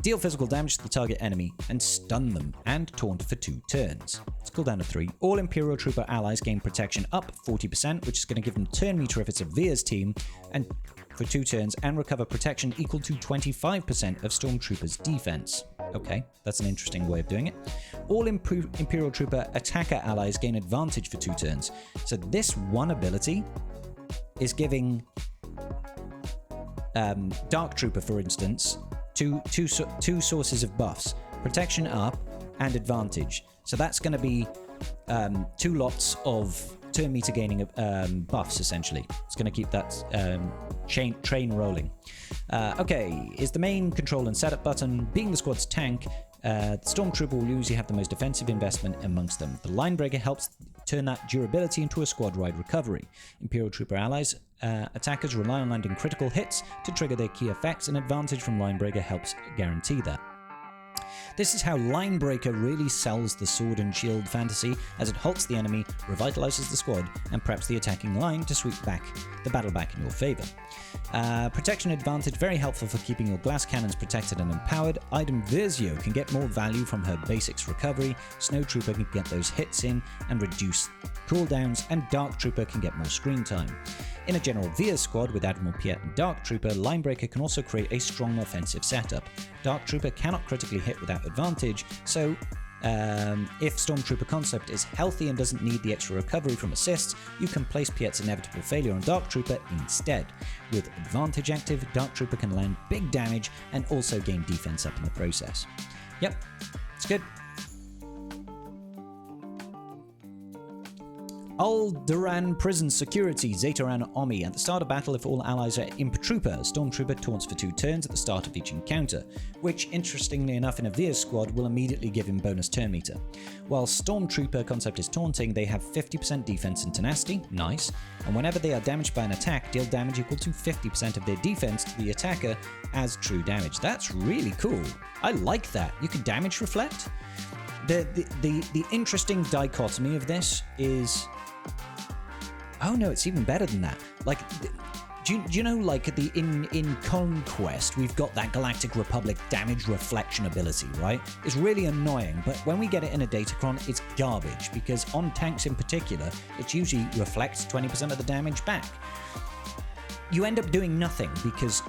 Deal physical damage to the target enemy and stun them, and taunt for 2 turns. It's cooldown of 3. All Imperial Trooper allies gain protection up 40%, which is going to give them turn meter if it's a Veer's team, and for 2 turns, and recover protection equal to 25% of Stormtrooper's defense. Okay, that's an interesting way of doing it. All Imperial Trooper attacker allies gain advantage for 2 turns. So this one ability is giving Dark Trooper, for instance, two sources of buffs: protection up and advantage. So that's going to be 2 lots of turn meter gaining buffs, essentially. It's going to keep that train rolling. Okay, is the main control and setup button. Being the squad's tank, the Stormtrooper will usually have the most defensive investment amongst them. The Line Breaker helps turn that durability into a squad-wide recovery. Imperial Trooper allies, attackers rely on landing critical hits to trigger their key effects, and advantage from Line Breaker helps guarantee that. This is how Line Breaker really sells the sword and shield fantasy, as it halts the enemy, revitalizes the squad, and preps the attacking line to sweep the battle back in your favor. Protection advantage, very helpful for keeping your glass cannons protected and empowered. Item Versio can get more value from her basics recovery. Snow Trooper can get those hits in and reduce cooldowns, and Dark Trooper can get more screen time. In a General Veer squad with Admiral Piet and Dark Trooper, Line Breaker can also create a strong offensive setup. Dark Trooper cannot critically hit without advantage, so if Stormtrooper concept is healthy and doesn't need the extra recovery from assists, you can place Piet's inevitable failure on Dark Trooper instead. With advantage active, Dark Trooper can land big damage and also gain defense up in the process. Yep, it's good. Alderaan Prison Security, Zateran Omi. At the start of battle, if all allies are Imp Trooper, Stormtrooper taunts for 2 turns at the start of each encounter, which, interestingly enough, in a Veer squad will immediately give him bonus turn meter. While Stormtrooper concept is taunting, they have 50% defense and tenacity, nice, and whenever they are damaged by an attack, deal damage equal to 50% of their defense to the attacker as true damage. That's really cool. I like that. You can damage reflect. The interesting dichotomy of this is... Oh no, it's even better than that. Like, do you know, like in Conquest, we've got that Galactic Republic damage reflection ability, right? It's really annoying, but when we get it in a Datacron, it's garbage, because on tanks in particular, it usually reflects 20% of the damage back. You end up doing nothing, because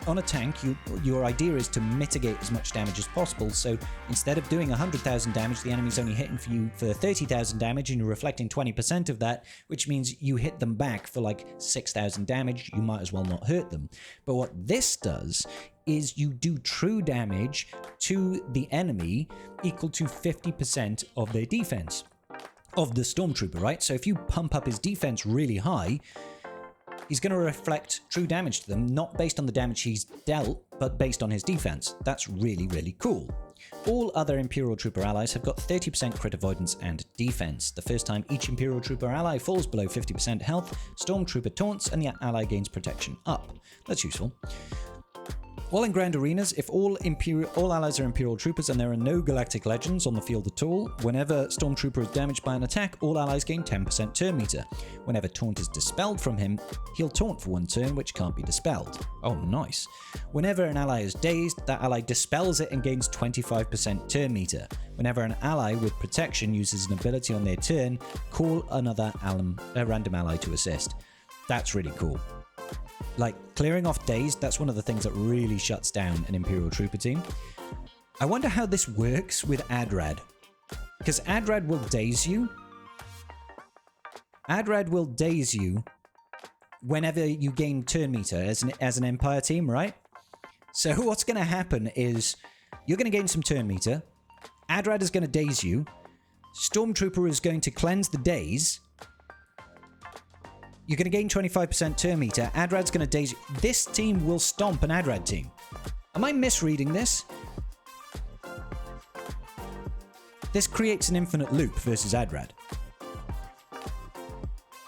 on a tank, your idea is to mitigate as much damage as possible, so instead of doing 100,000 damage, the enemy's only hitting for you for 30,000 damage, and you're reflecting 20% of that, which means you hit them back for like 6,000 damage. You might as well not hurt them. But what this does is you do true damage to the enemy equal to 50% of their defense, of the Stormtrooper, right? So if you pump up his defense really high, he's going to reflect true damage to them, not based on the damage he's dealt, but based on his defense. That's really, really cool. All other Imperial Trooper allies have got 30% crit avoidance and defense. The first time each Imperial Trooper ally falls below 50% health, Stormtrooper taunts and the ally gains protection up. That's useful. While in Grand Arenas, if all allies are Imperial Troopers and there are no Galactic Legends on the field at all, whenever Stormtrooper is damaged by an attack, all allies gain 10% turn meter. Whenever taunt is dispelled from him, he'll taunt for 1 turn, which can't be dispelled. Oh, nice. Whenever an ally is dazed, that ally dispels it and gains 25% turn meter. Whenever an ally with protection uses an ability on their turn, call another random ally to assist. That's really cool. Like, clearing off dazed, that's one of the things that really shuts down an Imperial Trooper team. I wonder how this works with Adrad. Because Adrad will daze you. Adrad will daze you whenever you gain turn meter as an Empire team, right? So what's going to happen is you're going to gain some turn meter. Adrad is going to daze you. Stormtrooper is going to cleanse the daze. You're going to gain 25% turn meter. Adrad's going to daze you. This team will stomp an Adrad team. Am I misreading this? This creates an infinite loop versus Adrad.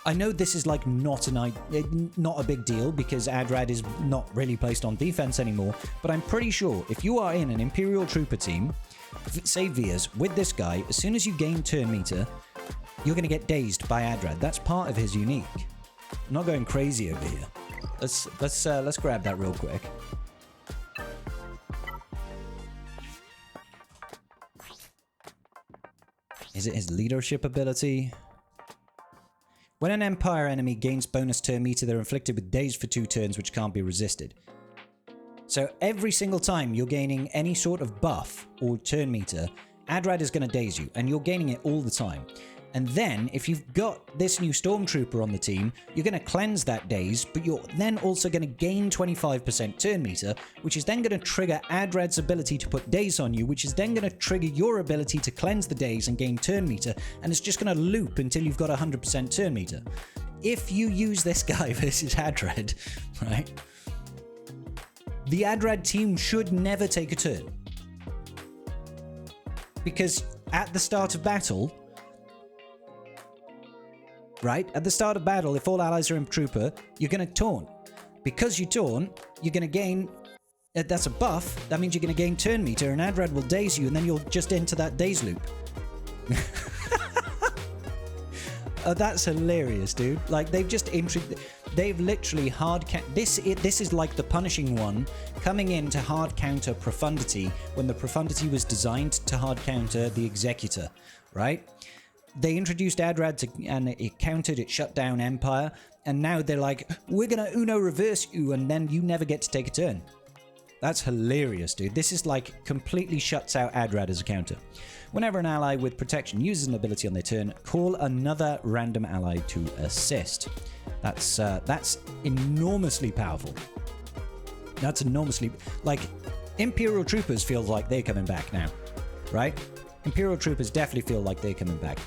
I know this is like not a big deal because Adrad is not really placed on defense anymore, but I'm pretty sure if you are in an Imperial Trooper team, say Veers, with this guy, as soon as you gain turn meter, you're going to get dazed by Adrad. That's part of his unique. I'm not going crazy over here. Let's grab that real quick. Is it his leadership ability? When an Empire enemy gains bonus turn meter, they're inflicted with daze for 2 turns, which can't be resisted. So every single time you're gaining any sort of buff or turn meter, Adrad is going to daze you, and you're gaining it all the time. And then, if you've got this new Stormtrooper on the team, you're going to cleanse that daze, but you're then also going to gain 25% turn meter, which is then going to trigger Adrad's ability to put daze on you, which is then going to trigger your ability to cleanse the daze and gain turn meter, and it's just going to loop until you've got 100% turn meter. If you use this guy versus Adrad, right, the Adrad team should never take a turn. Because at the start of battle, right? At the start of battle, if all allies are in Trooper, you're going to taunt. Because you taunt, you're going to gain... that's a buff. That means you're going to gain turn meter, and Adrad will daze you, and then you'll just enter that daze loop. Oh, that's hilarious, dude. Like, they've just... They've literally hard... This is like the punishing one coming in to hard counter Profundity when the Profundity was designed to hard counter the Executor, right? They introduced Adrad and it countered, it shut down Empire, and now they're like, we're gonna Uno reverse you, and then you never get to take a turn. That's hilarious, dude. This is like completely shuts out Adrad as a counter. Whenever an ally with protection uses an ability on their turn, call another random ally to assist. That's enormously powerful. That's enormously... Like, Imperial Troopers feel like they're coming back now, right? Imperial Troopers definitely feel like they're coming back.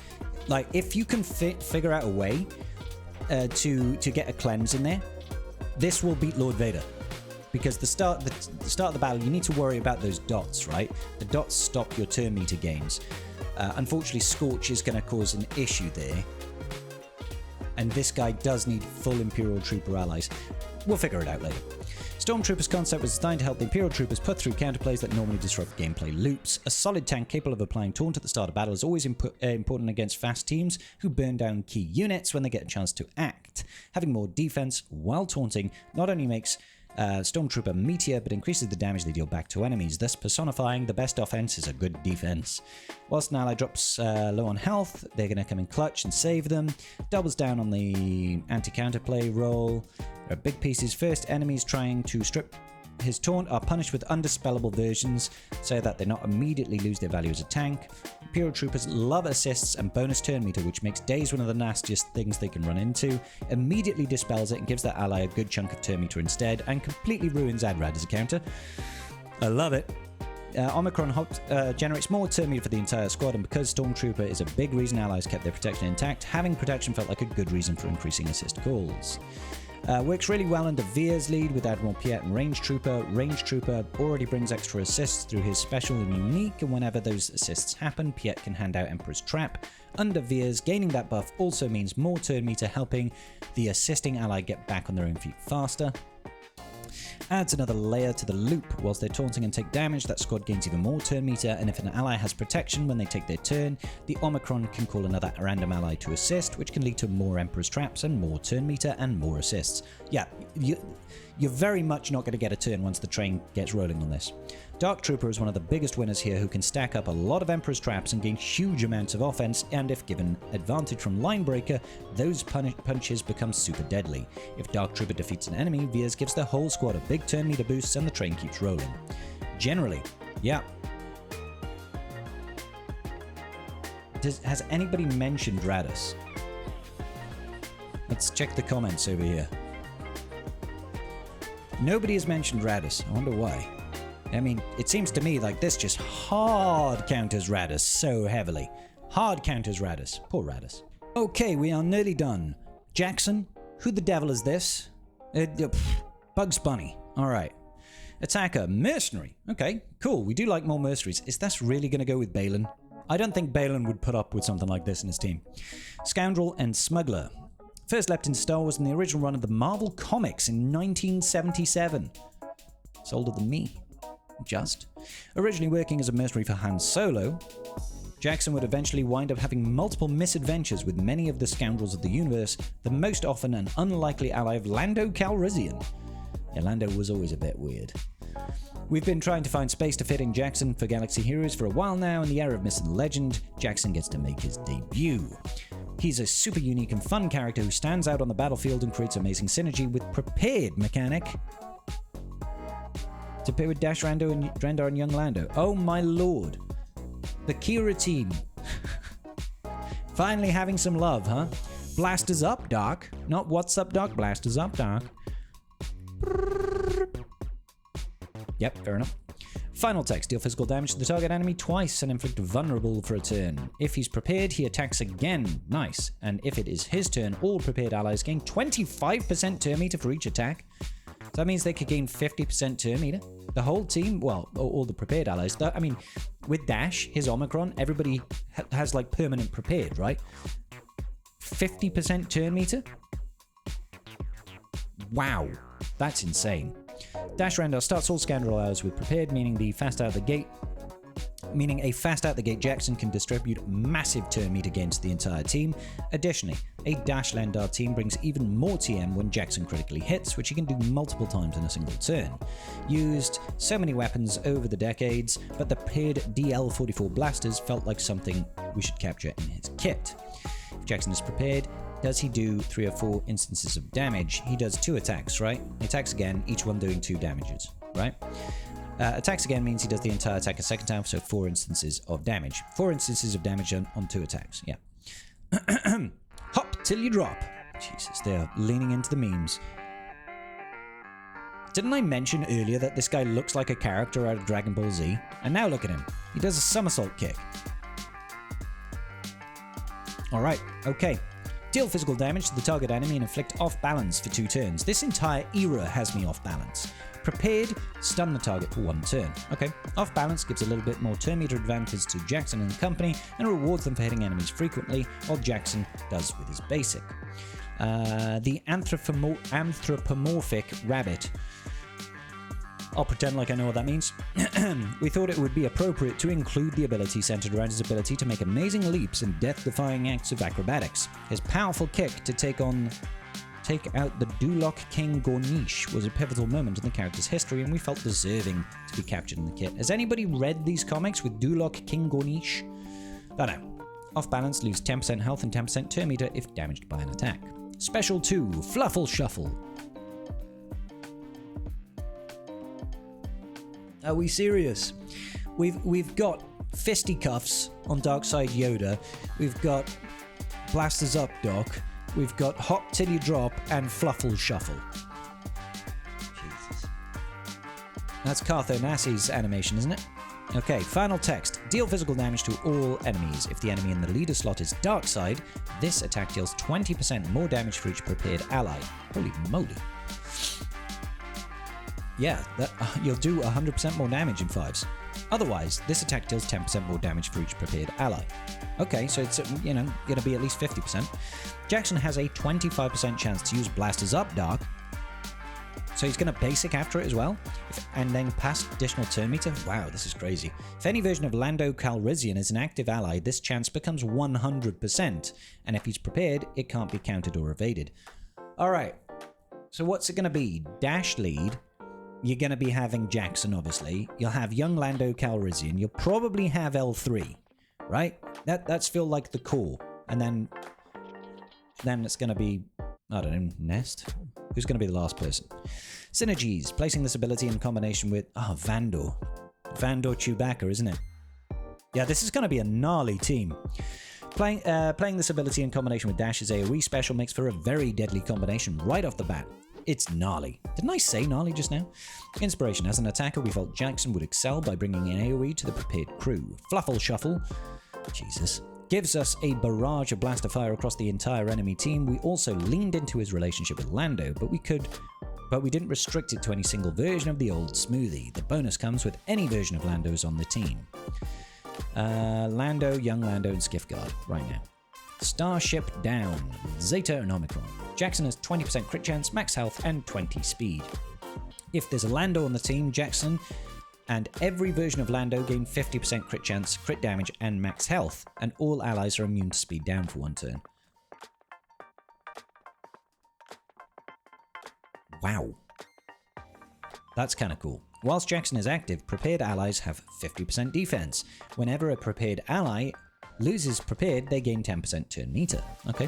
Like, if you can figure out a way to get a cleanse in there, this will beat Lord Vader. Because the start of the battle, you need to worry about those dots, right? The dots stop your turn meter gains. Unfortunately, Scorch is going to cause an issue there. And this guy does need full Imperial Trooper allies. We'll figure it out later. Stormtrooper's concept was designed to help the Imperial Troopers put through counterplays that normally disrupt gameplay loops. A solid tank capable of applying taunt at the start of battle is always important against fast teams who burn down key units when they get a chance to act. Having more defense while taunting not only makes Stormtrooper meatier, but increases the damage they deal back to enemies, thus personifying the best offense is a good defense. Whilst an ally drops low on health, they're going to come in clutch and save them. Doubles down on the anti-counterplay roll. There are big pieces. First, enemies trying to strip his taunt are punished with undispellable versions so that they not immediately lose their value as a tank. Imperial Troopers love assists and bonus turn meter, which makes daze one of the nastiest things they can run into. Immediately dispels it and gives that ally a good chunk of turn meter instead, and completely ruins Adrad as a counter. I love it. Omicron generates more turn meter for the entire squad, and because Stormtrooper is a big reason allies kept their protection intact, having protection felt like a good reason for increasing assist calls. Works really well under Veer's lead with Admiral Piet and Range Trooper. Range Trooper already brings extra assists through his special and unique, and whenever those assists happen, Piet can hand out Emperor's Trap. Under Veer's, gaining that buff also means more turn meter, helping the assisting ally get back on their own feet faster. Adds another layer to the loop. Whilst they're taunting and take damage, that squad gains even more turn meter, and if an ally has protection when they take their turn, the Omicron can call another random ally to assist, which can lead to more Emperor's Traps and more turn meter and more assists. Yeah, you're very much not going to get a turn once the train gets rolling on this. Dark Trooper is one of the biggest winners here, who can stack up a lot of Emperor's Traps and gain huge amounts of offense, and if given advantage from Line Breaker, those punches become super deadly. If Dark Trooper defeats an enemy, Veers gives the whole squad a big turn meter boost and the train keeps rolling. Generally, yeah. Has anybody mentioned Radus? Let's check the comments over here. Nobody has mentioned Radis. I wonder why. I mean, it seems to me like this just hard counters Radis so heavily. Hard counters Radis. Poor Radis. Okay, we are nearly done. Jackson, who the devil is this? Bugs Bunny. All right. Attacker, mercenary. Okay, cool. We do like more mercenaries. Is that really going to go with Balin? I don't think Balin would put up with something like this in his team. Scoundrel and smuggler. First leapt in Star Wars in the original run of the Marvel Comics in 1977. It's older than me. Just. Originally working as a mercenary for Han Solo, Jackson would eventually wind up having multiple misadventures with many of the scoundrels of the universe, the most often an unlikely ally of Lando Calrissian. Yeah, Lando was always a bit weird. We've been trying to find space to fit in Jackson for Galaxy Heroes for a while now. In the era of Myth and Legend, Jackson gets to make his debut. He's a super unique and fun character who stands out on the battlefield and creates amazing synergy with Prepared mechanic to pair with Dash Rendar and Young Lando. Oh my lord. The Kira team. Finally having some love, huh? Blasters up, Doc. Not what's up, Doc. Blasters up, Doc. Yep, fair enough. Final text. Deal physical damage to the target enemy twice and inflict vulnerable for a turn. If he's prepared, he attacks again. Nice. And if it is his turn, all prepared allies gain 25% turn meter for each attack. So that means they could gain 50% turn meter. The whole team, well, all the prepared allies. I mean, with Dash, his Omicron, everybody has like permanent prepared, right? 50% turn meter? Wow, that's insane. Dash Rendar starts all Scoundrel allies with prepared, meaning a fast out the gate Jackson can distribute massive turn meter against the entire team. Additionally, a Dash Rendar team brings even more TM when Jackson critically hits, which he can do multiple times in a single turn. Used so many weapons over the decades, but the paired DL-44 blasters felt like something we should capture in his kit. If Jackson is prepared, does he do 3 or 4 instances of damage? He does 2 attacks, right? He attacks again, each one doing 2 damages, right? Attacks again means he does the entire attack a second time, so 4 instances of damage. 4 instances of damage on 2 attacks, yeah. Hop till you drop. Jesus, they're leaning into the memes. Didn't I mention earlier that this guy looks like a character out of Dragon Ball Z? And now look at him. He does a somersault kick. Alright, okay. Deal physical damage to the target enemy and inflict off balance for 2 turns. This entire era has me off balance. Prepared, stun the target for 1 turn. Okay, off balance gives a little bit more turn meter advantage to Jackson and company and rewards them for hitting enemies frequently, while Jackson does with his basic. The anthropomorphic rabbit. I'll pretend like I know what that means. We thought it would be appropriate to include the ability centered around his ability to make amazing leaps and death-defying acts of acrobatics. His powerful kick to take out the Duloc King Gornish was a pivotal moment in the character's history, and we felt deserving to be captured in the kit. Has anybody read these comics with Duloc King Gornish? I don't know. Off balance, lose 10% health and 10% turn meter if damaged by an attack. Special 2, Fluffle Shuffle. Are we serious? We've got fisticuffs on Darkside Yoda. We've got Blasters Up Doc. We've got Hop Till You Drop and Fluffle Shuffle. Jesus. That's Cartho Nassi's animation, isn't it? Okay, final text. Deal physical damage to all enemies. If the enemy in the leader slot is Darkside, this attack deals 20% more damage for each prepared ally. Holy moly. Yeah, you'll do 100% more damage in 5s. Otherwise, this attack deals 10% more damage for each prepared ally. Okay, so it's, going to be at least 50%. Jackson has a 25% chance to use Blasters Up Dark. So he's going to basic after it as well. And then pass additional turn meter. Wow, this is crazy. If any version of Lando Calrissian is an active ally, this chance becomes 100%. And if he's prepared, it can't be countered or evaded. Alright, so what's it going to be? Dash lead. You're going to be having Jackson, obviously. You'll have young Lando Calrissian. You'll probably have L3, right? That's feel like the core. And then it's going to be, I don't know, Nest? Who's going to be the last person? Synergies. Placing this ability in combination with, Vandor. Vandor Chewbacca, isn't it? Yeah, this is going to be a gnarly team. Playing this ability in combination with Dash's AoE special makes for a very deadly combination right off the bat. It's gnarly. Didn't I say gnarly just now? Inspiration. As an attacker, we felt Jackson would excel by bringing an AoE to the prepared crew. Fluffle Shuffle. Jesus. Gives us a barrage of blaster fire across the entire enemy team. We also leaned into his relationship with Lando, but we didn't restrict it to any single version of the old smoothie. The bonus comes with any version of Lando's on the team. Lando, young Lando, and Skiffguard right now. Starship down. Zeta and Omicron. Jackson has 20% crit chance, max health, and 20 speed. If there's a Lando on the team, Jackson and every version of Lando gain 50% crit chance, crit damage, and max health, and all allies are immune to speed down for 1 turn. Wow. That's kind of cool. Whilst Jackson is active, prepared allies have 50% defense. Whenever a prepared ally loses prepared, they gain 10% turn meter. Okay.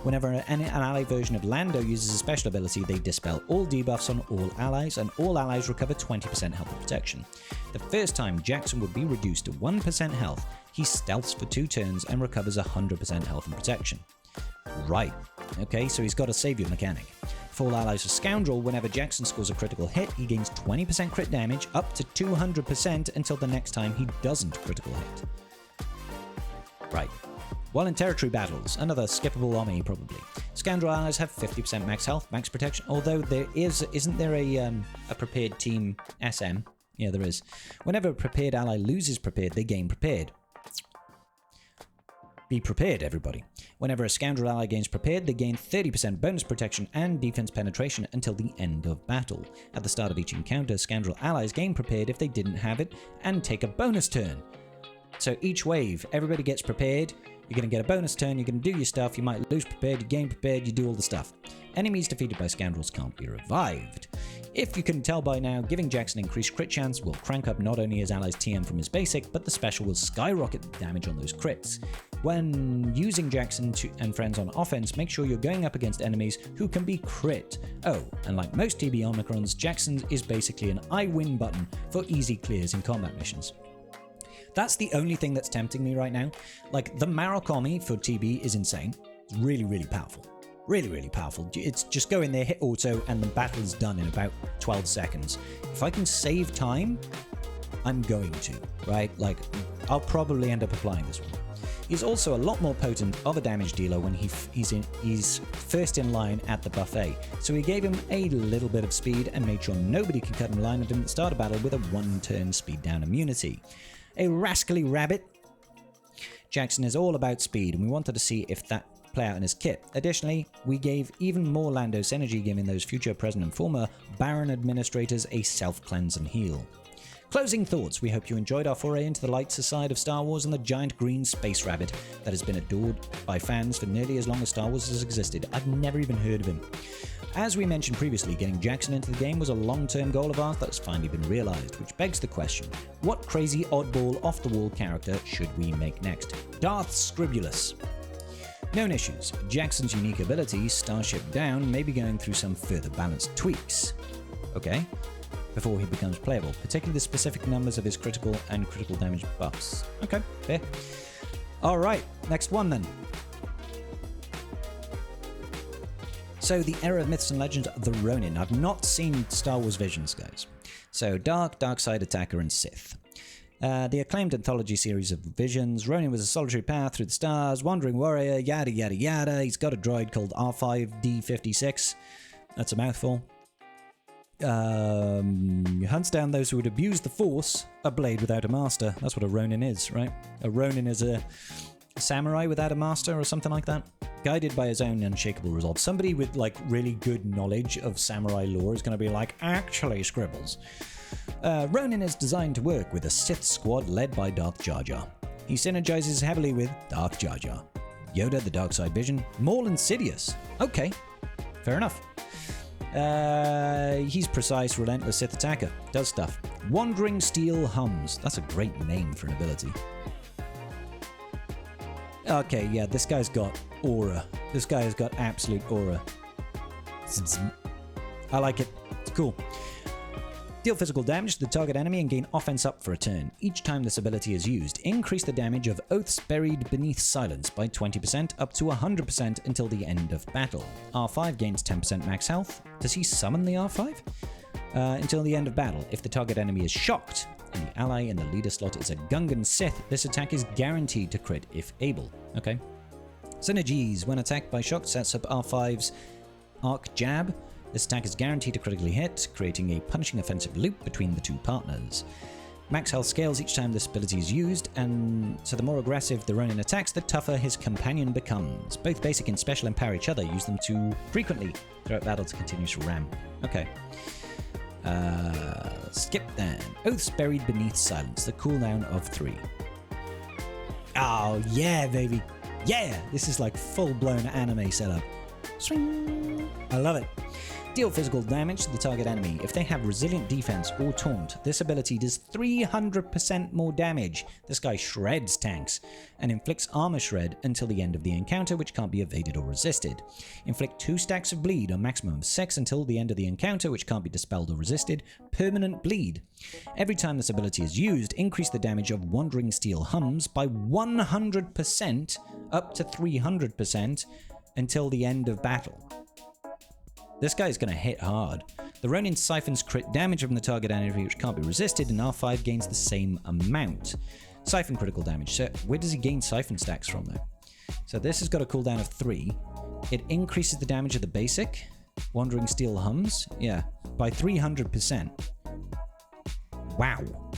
Whenever an ally version of Lando uses a special ability, they dispel all debuffs on all allies, and all allies recover 20% health and protection. The first time Jackson would be reduced to 1% health, he stealths for 2 turns and recovers 100% health and protection. Right. Okay, so he's got a savior mechanic. If all allies are Scoundrel, whenever Jackson scores a critical hit, he gains 20% crit damage up to 200% until the next time he doesn't critical hit. Right. While in territory battles, another skippable army probably. Scoundrel allies have 50% max health, max protection, although isn't there a prepared team SM? Yeah, there is. Whenever a prepared ally loses prepared, they gain prepared. Be prepared, everybody. Whenever a Scoundrel ally gains prepared, they gain 30% bonus protection and defense penetration until the end of battle. At the start of each encounter, Scoundrel allies gain prepared if they didn't have it, and take a bonus turn. So each wave, everybody gets prepared, you're going to get a bonus turn, you're going to do your stuff, you might lose prepared, you gain prepared, you do all the stuff. Enemies defeated by Scoundrels can't be revived. If you couldn't tell by now, giving Jackson increased crit chance will crank up not only his allies' TM from his basic, but the special will skyrocket the damage on those crits. When using Jackson and friends on offense, make sure you're going up against enemies who can be crit. Oh, and like most TB Omicrons, Jackson is basically an I win button for easy clears in combat missions. That's the only thing that's tempting me right now. Like, the Marok army for TB is insane. It's really, really powerful. Really, really powerful. It's just go in there, hit auto, and the battle is done in about 12 seconds. If I can save time, I'm going to, right? Like, I'll probably end up applying this one. He's also a lot more potent of a damage dealer when he's first in line at the buffet. So he gave him a little bit of speed and made sure nobody could cut in line at him at the start of battle with a 1-turn speed down immunity. A rascally rabbit. Jackson is all about speed, and we wanted to see if that play out in his kit. Additionally, we gave even more Lando synergy, giving those future, present, and former Baron administrators a self-cleanse and heal. Closing thoughts. We hope you enjoyed our foray into the lighter side of Star Wars and the giant green space rabbit that has been adored by fans for nearly as long as Star Wars has existed. I've never even heard of him. As we mentioned previously, getting Jackson into the game was a long-term goal of ours that has finally been realized, which begs the question, what crazy oddball off-the-wall character should we make next? Darth Scribulus. Known issues. Jackson's unique ability, Starship Down, may be going through some further balance tweaks. Okay. Before he becomes playable, particularly the specific numbers of his critical and critical damage buffs. Okay, fair. Alright, next one then. So, the era of myths and legends, the Ronin. I've not seen Star Wars Visions, guys. So, Dark Side Attacker, and Sith. The acclaimed anthology series of Visions. Ronin was a solitary path through the stars, wandering warrior, yada yada yada. He's got a droid called R5D56. That's a mouthful. Hunts down those who would abuse the Force, a blade without a master. That's what a Ronin is, right? A Ronin is a samurai without a master or something like that. Guided by his own unshakable resolve. Somebody with like really good knowledge of samurai lore is going to be like, actually, Scribbles. Ronin is designed to work with a Sith squad led by Darth Jar Jar. He synergizes heavily with Darth Jar Jar, Yoda, the Dark Side Vision, Maul, and Sidious. Okay, fair enough. He's precise, relentless Sith attacker. Does stuff. Wandering Steel hums. That's a great name for an ability. Okay, yeah, this guy's got aura. This guy has got absolute aura. I like it. It's cool. Deal physical damage to the target enemy and gain offense up for a turn. Each time this ability is used, increase the damage of Oaths Buried Beneath Silence by 20% up to 100% until the end of battle. R5 gains 10% max health. Does he summon the R5? Until the end of battle. If the target enemy is shocked, and the ally in the leader slot is a Gungan Sith, this attack is guaranteed to crit if able. Okay. Synergies. When attacked by shock, sets up R5's Arc Jab. This attack is guaranteed to critically hit, creating a punishing offensive loop between the two partners. Max health scales each time this ability is used, and so the more aggressive the Ronin attacks, the tougher his companion becomes. Both basic and special empower each other. Use them to frequently throughout battle to continuous ram. Okay. Skip then. Oaths Buried Beneath Silence, the cooldown of 3. Oh, yeah, baby. Yeah! This is like full-blown anime setup. Swing! I love it. Deal physical damage to the target enemy. If they have resilient defense or taunt, this ability does 300% more damage. This guy shreds tanks and inflicts armor shred until the end of the encounter, which can't be evaded or resisted. Inflict 2 stacks of bleed, a maximum of 6 until the end of the encounter, which can't be dispelled or resisted. Permanent bleed. Every time this ability is used, increase the damage of Wandering Steel Hums by 100% up to 300% until the end of battle. This guy's going to hit hard. The Ronin siphons crit damage from the target enemy, which can't be resisted, and R5 gains the same amount. Siphon critical damage. So where does he gain siphon stacks from, though? So this has got a cooldown of 3. It increases the damage of the basic, Wandering Steel Hums, yeah, by 300%. Wow.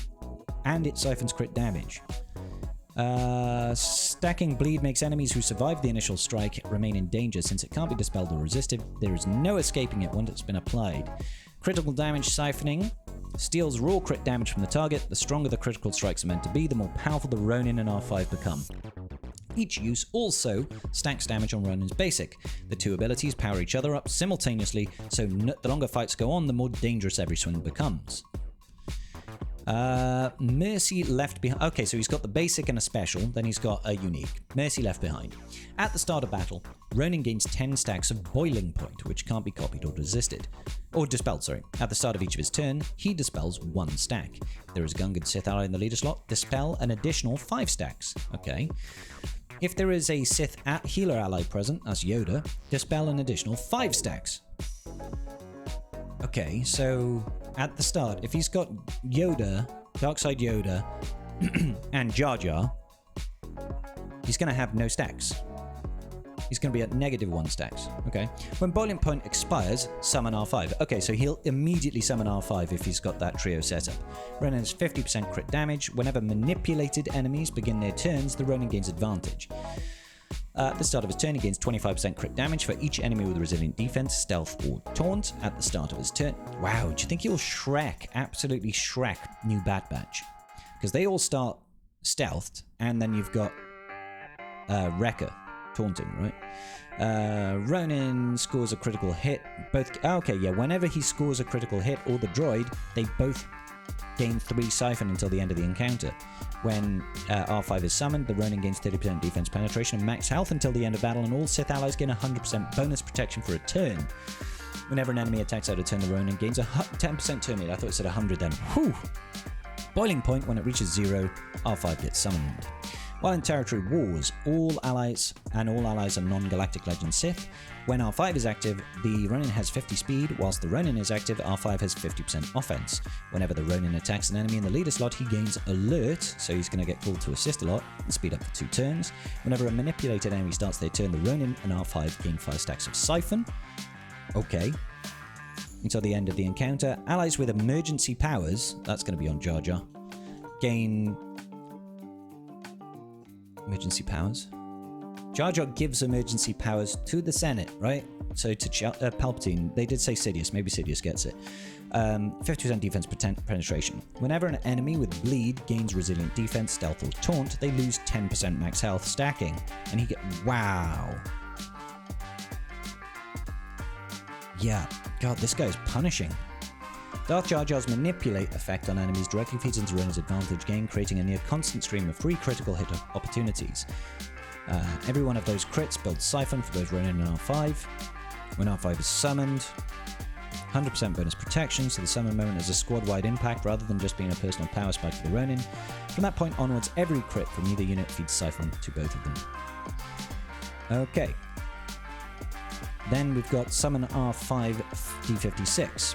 And it siphons crit damage. Stacking bleed makes enemies who survive the initial strike remain in danger since it can't be dispelled or resisted. There is no escaping it once it's been applied. Critical damage siphoning steals raw crit damage from the target. The stronger the critical strikes are meant to be, the more powerful the Ronin and R5 become. Each use also stacks damage on Ronin's basic. The two abilities power each other up simultaneously, so the longer fights go on, the more dangerous every swing becomes. Mercy Left Behind. Okay, so he's got the basic and a special, then he's got a unique. Mercy Left Behind. At the start of battle, Ronin gains 10 stacks of Boiling Point, which can't be copied or resisted. Or dispelled, sorry. At the start of each of his turn, he dispels 1 stack. There is a Gungan Sith ally in the leader slot. Dispel an additional 5 stacks. Okay. If there is a Sith healer ally present, as Yoda, dispel an additional 5 stacks. Okay, so at the start, if he's got Yoda, Darkside Yoda, and Jar Jar, he's going to have no stacks. He's going to be at -1 stacks. Okay. When Boiling Point expires, summon R5. Okay, so he'll immediately summon R5 if he's got that trio setup. Ronin has 50% crit damage. Whenever manipulated enemies begin their turns, the Ronin gains advantage. At the start of his turn, he gains 25% crit damage for each enemy with resilient defense, stealth, or taunt at the start of his turn. Wow, do you think he'll absolutely Shrek New Bad Batch? Because they all start stealthed, and then you've got Wrecker taunting, right? Ronin scores a critical hit. Whenever he scores a critical hit, or the droid, they both gain 3 siphon until the end of the encounter. When R5 is summoned, the Ronin gains 30% defense penetration and max health until the end of battle, and all Sith allies gain 100% bonus protection for a turn. Whenever an enemy attacks out of turn, the Ronin gains a 10% turn rate. I thought it said 100 then. Whew! Boiling Point, when it reaches 0, R5 gets summoned. While in territory wars, all allies are non-galactic legend Sith. When R5 is active, the Ronin has 50 speed, whilst the Ronin is active, R5 has 50% offense. Whenever the Ronin attacks an enemy in the leader slot, he gains alert, so he's going to get called to assist a lot, and speed up for 2 turns. Whenever a manipulated enemy starts their turn, the Ronin and R5 gain 5 stacks of siphon. Okay. Until the end of the encounter, allies with emergency powers, that's going to be on Jar Jar, gain emergency powers. Jar Jar gives emergency powers to the Senate, right? So to Palpatine, they did say Sidious. Maybe Sidious gets it. 50% defense penetration. Whenever an enemy with bleed gains resilient defense, stealth, or taunt, they lose 10% max health stacking. And he get... Wow. Yeah. God, this guy is punishing. Darth Jar Jar's Manipulate effect on enemies directly feeds into Ronin's advantage gain, creating a near constant stream of free critical hit opportunities. Every one of those crits builds Siphon for both Ronin and R5. When R5 is summoned, 100% bonus protection, so the summon moment is a squad-wide impact rather than just being a personal power spike for the Ronin. From that point onwards, every crit from either unit feeds Siphon to both of them. Okay. Then we've got Summon R5 D56.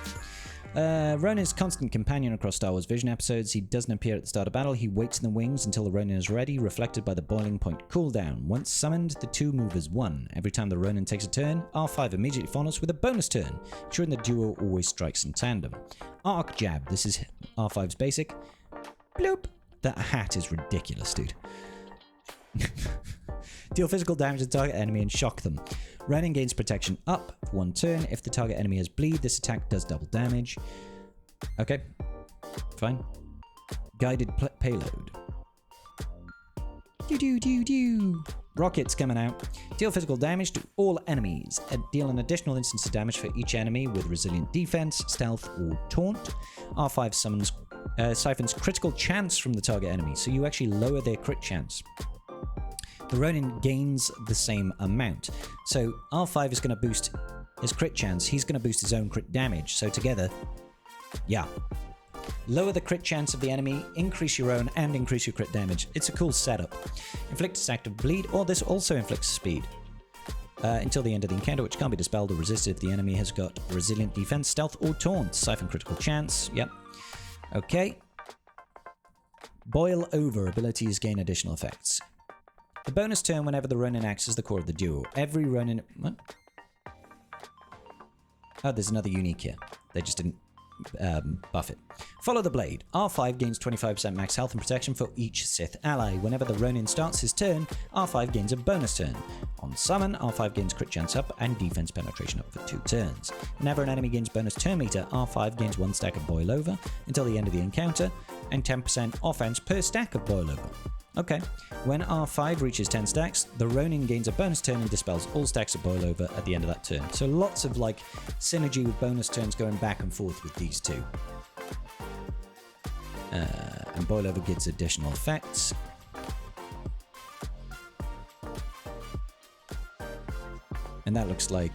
Ronin's constant companion across Star Wars Vision episodes. He doesn't appear at the start of battle. He waits in the wings until the Ronin is ready, reflected by the boiling point cooldown. Once summoned, the two move as one. Every time the Ronin takes a turn, R5 immediately follows with a bonus turn, ensuring the duo always strikes in tandem. Arc Jab. This is R5's basic. Bloop. That hat is ridiculous, dude. Deal physical damage to the target enemy and shock them. Ronin gains protection up for one turn. If the target enemy has bleed, this attack does double damage. Okay, fine. Guided payload. Do. Rockets coming out. Deal physical damage to all enemies. Deal an additional instance of damage for each enemy with resilient defense, stealth, or taunt. R5 summons siphons critical chance from the target enemy, so you actually lower their crit chance. The Ronin gains the same amount. So R5 is going to boost his crit chance. He's going to boost his own crit damage. So together, yeah. Lower the crit chance of the enemy, increase your own, and increase your crit damage. It's a cool setup. Inflict a stack of bleed, or this also inflicts speed. Until the end of the encounter, which can't be dispelled or resisted if the enemy has got resilient defense, stealth, or taunt. Siphon critical chance. Yep. Okay. Boil over. Abilities gain additional effects. The bonus turn whenever the Ronin acts as the core of the duo. Every Ronin... What? Oh, there's another unique here. They just didn't buff it. Follow the blade. R5 gains 25% max health and protection for each Sith ally. Whenever the Ronin starts his turn, R5 gains a bonus turn. On summon, R5 gains crit chance up and defense penetration up for 2 turns. Whenever an enemy gains bonus turn meter, R5 gains 1 stack of boil over until the end of the encounter, and 10% offense per stack of boil over. Okay, when R5 reaches 10 stacks, the Ronin gains a bonus turn and dispels all stacks of boil over at the end of that turn. So lots of like synergy with bonus turns going back and forth with these two. And boil over gets additional effects. And that looks like...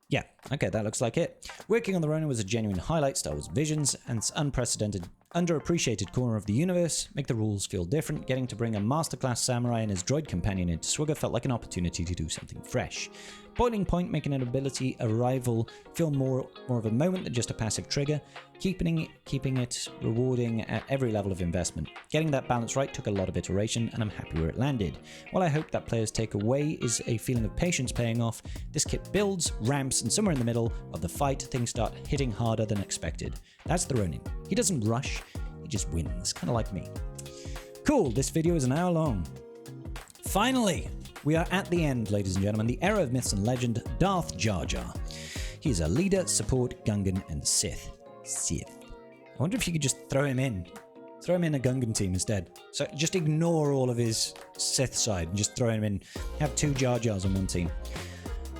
Yeah, okay, that looks like it. Working on the Ronin was a genuine highlight. Star Wars Visions and its unprecedented, underappreciated corner of the universe make the rules feel different. Getting to bring a masterclass samurai and his droid companion into Swigger felt like an opportunity to do something fresh. Boiling Point making an ability arrival feel more of a moment than just a passive trigger, keeping it rewarding at every level of investment. Getting that balance right took a lot of iteration, and I'm happy where it landed. While I hope that players take away is a feeling of patience paying off, this kit builds, ramps, and somewhere in the middle of the fight, things start hitting harder than expected. That's the Ronin. He doesn't rush, he just wins, kind of like me. Cool, this video is an hour long. Finally! We are at the end, ladies and gentlemen. The era of myths and legend, Darth Jar Jar. He is a leader, support, Gungan, and Sith. I wonder if you could just throw him in. Throw him in a Gungan team instead. So just ignore all of his Sith side and just throw him in. Have 2 Jar Jars on one team.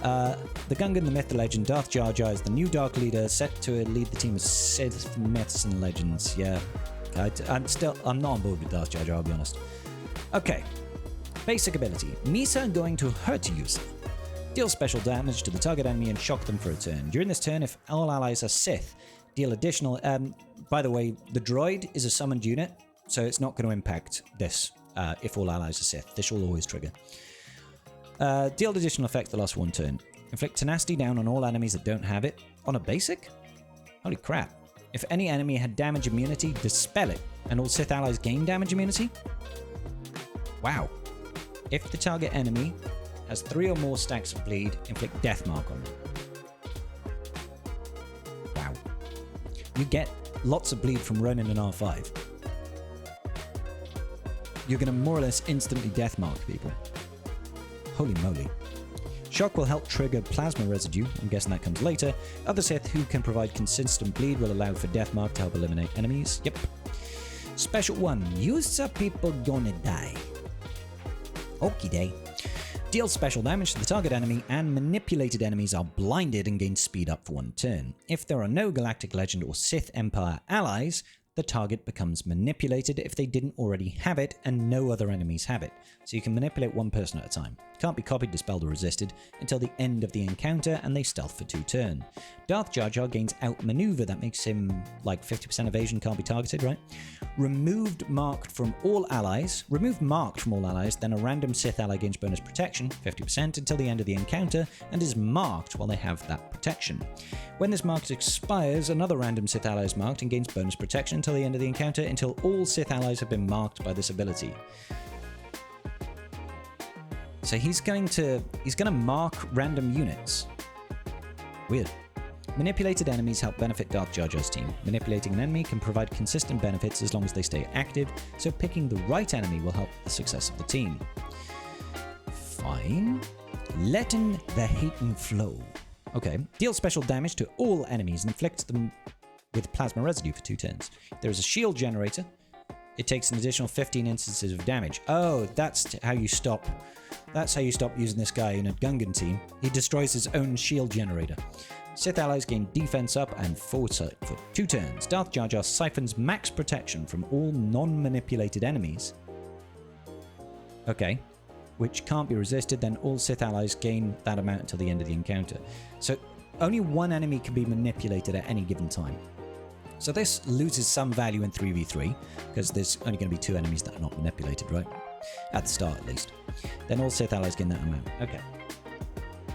The Gungan, the myth, the legend, Darth Jar Jar is the new Dark Leader, set to lead the team of Sith myths and legends. Yeah, I'm not on board with Darth Jar Jar, I'll be honest. Okay. Basic ability. Misa going to hurt user. Deal special damage to the target enemy and shock them for a turn. During this turn, if all allies are Sith, deal additional... by the way, the droid is a summoned unit, so it's not going to impact this if all allies are Sith. This will always trigger. Deal additional effects that last 1 turn. Inflict tenacity down on all enemies that don't have it. On a basic? Holy crap. If any enemy had damage immunity, dispel it, and all Sith allies gain damage immunity? Wow. If the target enemy has 3 or more stacks of bleed, inflict death mark on them. Wow. You get lots of bleed from Ronin and R5. You're going to more or less instantly death mark people. Holy moly. Shock will help trigger plasma residue. I'm guessing that comes later. Other Sith who can provide consistent bleed will allow for death mark to help eliminate enemies. Yep. Special 1. User people gonna die. Okie day. Deal special damage to the target enemy, and manipulated enemies are blinded and gain speed up for 1 turn. If there are no Galactic Legend or Sith Empire allies, the target becomes manipulated if they didn't already have it and no other enemies have it. So you can manipulate 1 person at a time. Can't be copied, dispelled, or resisted until the end of the encounter, and they stealth for 2 turns. Darth Jar Jar gains outmaneuver. That makes him like 50% evasion, can't be targeted, right? Removed marked from all allies, then a random Sith ally gains bonus protection, 50% until the end of the encounter, and is marked while they have that protection. When this mark expires, another random Sith ally is marked and gains bonus protection until the end of the encounter, until all Sith allies have been marked by this ability. So he's going to mark random units. Weird. Manipulated enemies help benefit Darth Jar Jar's team. Manipulating an enemy can provide consistent benefits as long as they stay active, so picking the right enemy will help the success of the team. Fine. Letting the Haten flow. Okay. Deal special damage to all enemies and inflict them with plasma residue for 2 turns. There is a shield generator. It takes an additional 15 instances of damage. Oh, that's how you stop. That's how you stop using this guy in a Gungan team. He destroys his own shield generator. Sith allies gain defense up and foresight for 2 turns. Darth Jar Jar siphons max protection from all non-manipulated enemies. Okay. Which can't be resisted, then all Sith allies gain that amount until the end of the encounter. So only one enemy can be manipulated at any given time. So this loses some value in 3v3, because there's only going to be 2 enemies that are not manipulated, right? At the start, at least. Then all Sith allies gain that amount. Okay.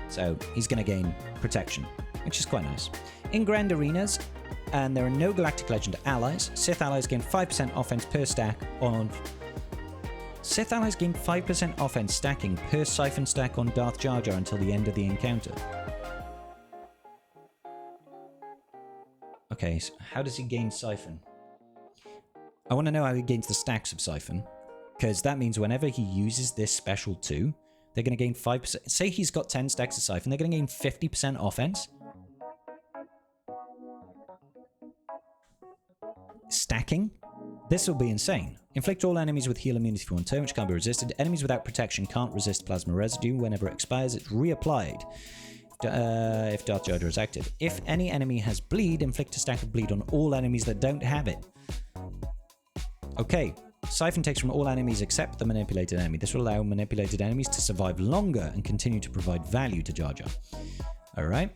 So he's going to gain protection, which is quite nice. In Grand Arenas, and there are no Galactic Legend allies, Sith allies gain 5% offense per stack on... Sith allies gain 5% offense stacking per siphon stack on Darth Jar Jar until the end of the encounter. Okay, so how does he gain Siphon? I want to know how he gains the stacks of Siphon, because that means whenever he uses this special 2, they're going to gain 5%. Say he's got 10 stacks of Siphon, they're going to gain 50% offense. Stacking? This will be insane. Inflict all enemies with heal immunity for 1 turn, which can't be resisted. Enemies without protection can't resist plasma residue. Whenever it expires, it's reapplied. If Darth Jar Jar is active. If any enemy has bleed, inflict a stack of bleed on all enemies that don't have it. Okay. Siphon takes from all enemies except the manipulated enemy. This will allow manipulated enemies to survive longer and continue to provide value to Jar Jar. Alright.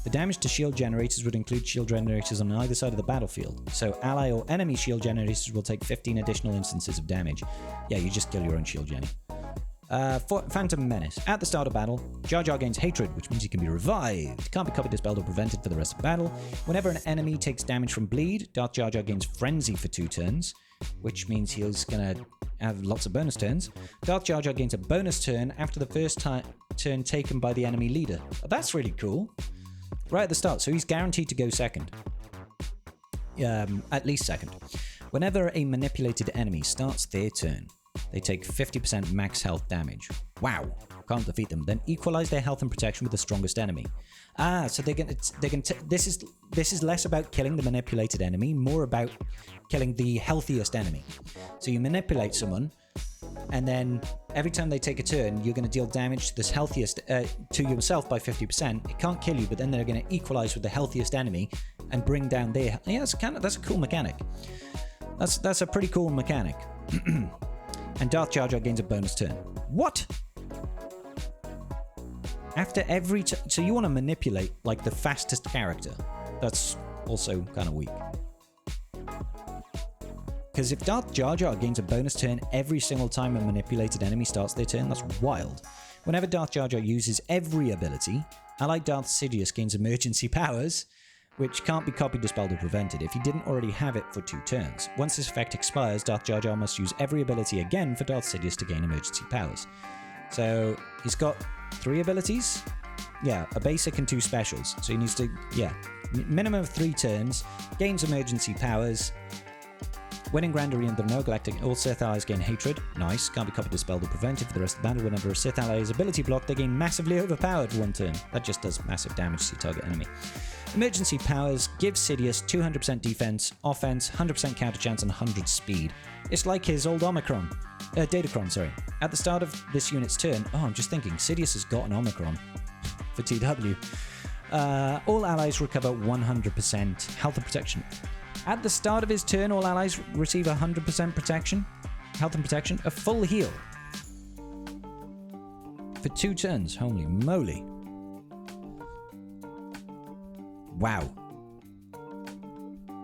The damage to shield generators would include shield generators on either side of the battlefield. So ally or enemy shield generators will take 15 additional instances of damage. Yeah, you just kill your own shield genny. Phantom Menace. At the start of battle, Jar Jar gains hatred, which means he can be revived. Can't be copied, dispelled, or prevented for the rest of the battle. Whenever an enemy takes damage from bleed, Darth Jar Jar gains frenzy for 2 turns, which means he's gonna have lots of bonus turns. Darth Jar Jar gains a bonus turn after the first turn taken by the enemy leader. Oh, that's really cool. Right at the start, so he's guaranteed to go second. At least second. Whenever a manipulated enemy starts their turn, they take 50% max health damage. Wow, can't defeat them. Then equalize their health and protection with the strongest enemy. So this is less about killing the manipulated enemy, more about killing the healthiest enemy. So you manipulate someone, and then every time they take a turn, you're going to deal damage to this healthiest to yourself by 50%. It can't kill you, but then they're going to equalize with the healthiest enemy and bring down their. Yeah, that's a cool mechanic. That's a pretty cool mechanic. And Darth Jar Jar gains a bonus turn. What? After every so you want to manipulate like the fastest character. That's also kind of weak. Because if Darth Jar Jar gains a bonus turn every single time a manipulated enemy starts their turn, that's wild. Whenever Darth Jar Jar uses every ability, allied Darth Sidious gains emergency powers, which can't be copied, dispelled, or prevented if he didn't already have it for 2 turns. Once this effect expires, Darth Jar Jar must use every ability again for Darth Sidious to gain emergency powers. So he's got 3 abilities? Yeah, a basic and 2 specials. So he needs to, minimum of 3 turns, gains emergency powers. When in Grand Arena, there are no galactic. All Sith allies gain hatred. Nice. Can't be copied, dispelled, or prevented for the rest of the battle. Whenever a Sith ally is ability blocked, they gain massively overpowered for 1 turn. That just does massive damage to your target enemy. Emergency powers give Sidious 200% defense, offense, 100% counter chance, and 100 speed. It's like his old Datacron, sorry. At the start of this unit's turn, I'm just thinking, Sidious has got an Omicron for TW. All allies recover 100% health and protection. At the start of his turn, all allies receive 100% protection, health and protection, a full heal. for 2 turns. Holy moly. Wow.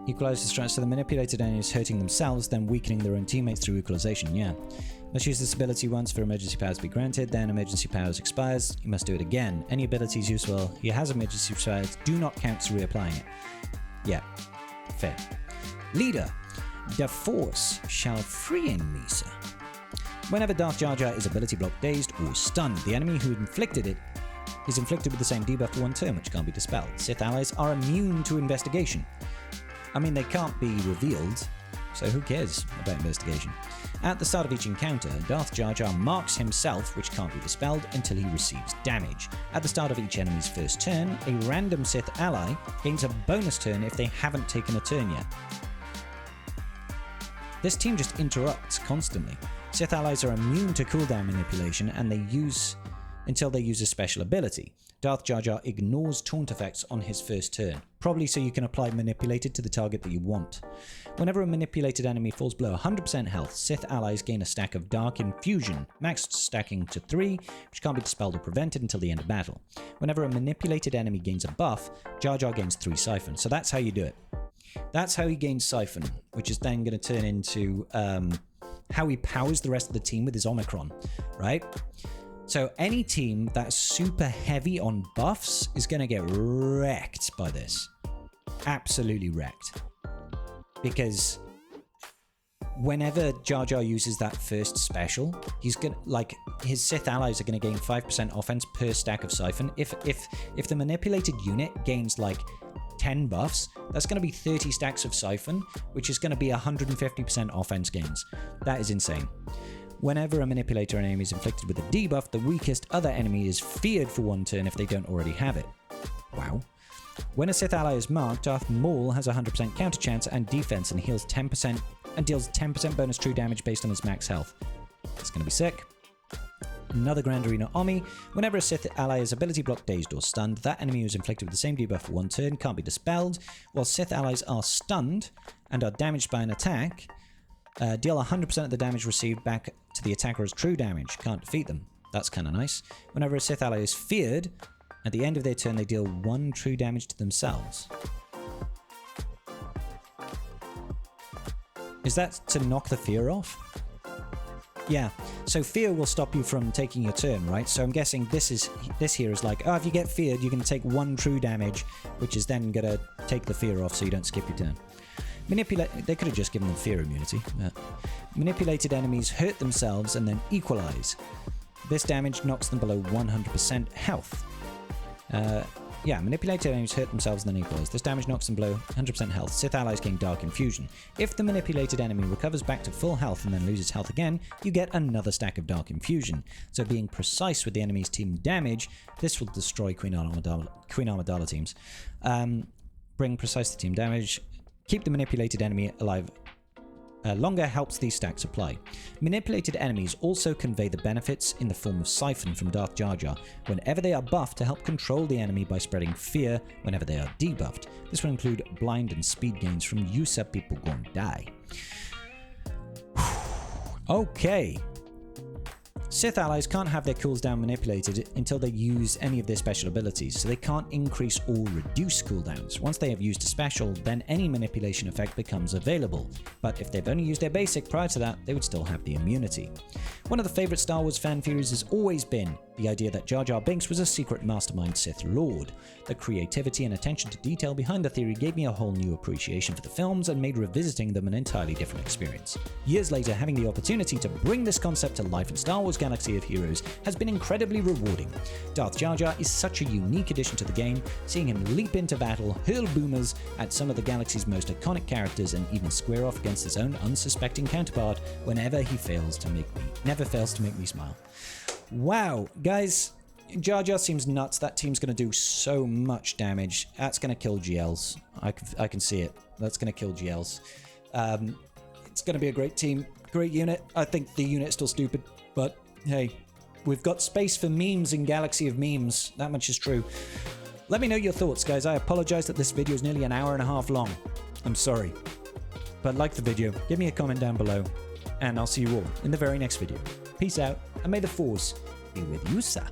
Equalize the stress so the manipulated enemy is hurting themselves, then weakening their own teammates through equalization. Yeah. Must use this ability once for emergency powers to be granted, then emergency powers expires. You must do it again. Any abilities useful. He has emergency powers. Do not count to reapplying it. Yeah. Fair. Leader. The Force shall free in Misa. Whenever Darth Jar Jar is ability blocked, dazed, or stunned, the enemy who inflicted it is inflicted with the same debuff for 1 turn, which can't be dispelled. Sith allies are immune to investigation. I mean, they can't be revealed, so who cares about investigation? At the start of each encounter, Darth Jar Jar marks himself, which can't be dispelled, until he receives damage. At the start of each enemy's first turn, a random Sith ally gains a bonus turn if they haven't taken a turn yet. This team just interrupts constantly. Sith allies are immune to cooldown manipulation and until they use a special ability. Darth Jar Jar ignores taunt effects on his first turn, probably so you can apply Manipulated to the target that you want. Whenever a manipulated enemy falls below 100% health, Sith allies gain a stack of Dark Infusion, maxed stacking to 3, which can't be dispelled or prevented until the end of battle. Whenever a manipulated enemy gains a buff, Jar Jar gains 3 Siphon, so that's how you do it. That's how he gains Siphon, which is then going to turn into how he powers the rest of the team with his Omicron, right? So any team that's super heavy on buffs is going to get wrecked by this. Absolutely wrecked. Because whenever Jar Jar uses that first special, he's going to, like, his Sith allies are going to gain 5% offense per stack of Siphon. If the manipulated unit gains like 10 buffs, that's going to be 30 stacks of Siphon, which is going to be 150% offense gains. That is insane. Whenever a manipulator enemy is inflicted with a debuff, the weakest other enemy is feared for 1 turn if they don't already have it. Wow. When a Sith ally is marked, Darth Maul has a 100% counter chance and defense and heals 10% and deals 10% bonus true damage based on his max health. It's going to be sick. Another Grand Arena Omi. Whenever a Sith ally is ability blocked, dazed, or stunned, that enemy who is inflicted with the same debuff for 1 turn can't be dispelled. While Sith allies are stunned and are damaged by an attack, deal 100% of the damage received back to the attacker as true damage. Can't defeat them. That's kind of nice. Whenever a Sith ally is feared, at the end of their turn they deal 1 true damage to themselves. Is that to knock the fear off? Yeah, so fear will stop you from taking your turn, right? So I'm guessing this here is like, oh, if you get feared, you can take 1 true damage, which is then going to take the fear off so you don't skip your turn. They could have just given them fear immunity. Manipulated enemies hurt themselves and then equalize. This damage knocks them below 100% health. Manipulated enemies hurt themselves and then equalize. This damage knocks them below 100% health. Sith allies gain Dark Infusion. If the manipulated enemy recovers back to full health and then loses health again, you get another stack of Dark Infusion. So being precise with the enemy's team damage, this will destroy Queen Amidala teams. Bring precise to team damage. Keep the manipulated enemy alive longer helps these stacks apply. Manipulated enemies also convey the benefits in the form of Siphon from Darth Jar Jar whenever they are buffed to help control the enemy by spreading fear whenever they are debuffed. This will include blind and speed gains from Yusa people gon' die. Okay. Sith allies can't have their cooldowns manipulated until they use any of their special abilities, so they can't increase or reduce cooldowns. Once they have used a special, then any manipulation effect becomes available, but if they've only used their basic prior to that, they would still have the immunity. One of the favourite Star Wars fan theories has always been the idea that Jar Jar Binks was a secret mastermind Sith Lord. The creativity and attention to detail behind the theory gave me a whole new appreciation for the films and made revisiting them an entirely different experience. Years later, having the opportunity to bring this concept to life in Star Wars Galaxy of Heroes has been incredibly rewarding. Darth Jar Jar is such a unique addition to the game, seeing him leap into battle, hurl boomers at some of the galaxy's most iconic characters, and even square off against his own unsuspecting counterpart whenever he never fails to make me smile. Wow, guys, Jar Jar seems nuts. That team's going to do so much damage. That's going to kill GLs. I can see it. That's going to kill GLs. It's going to be a great team, great unit. I think the unit's still stupid, but hey, we've got space for memes in Galaxy of Memes. That much is true. Let me know your thoughts, guys. I apologize that this video is nearly an hour and a half long. I'm sorry. But like the video, give me a comment down below, and I'll see you all in the very next video. Peace out, and may the Force be with you, sir.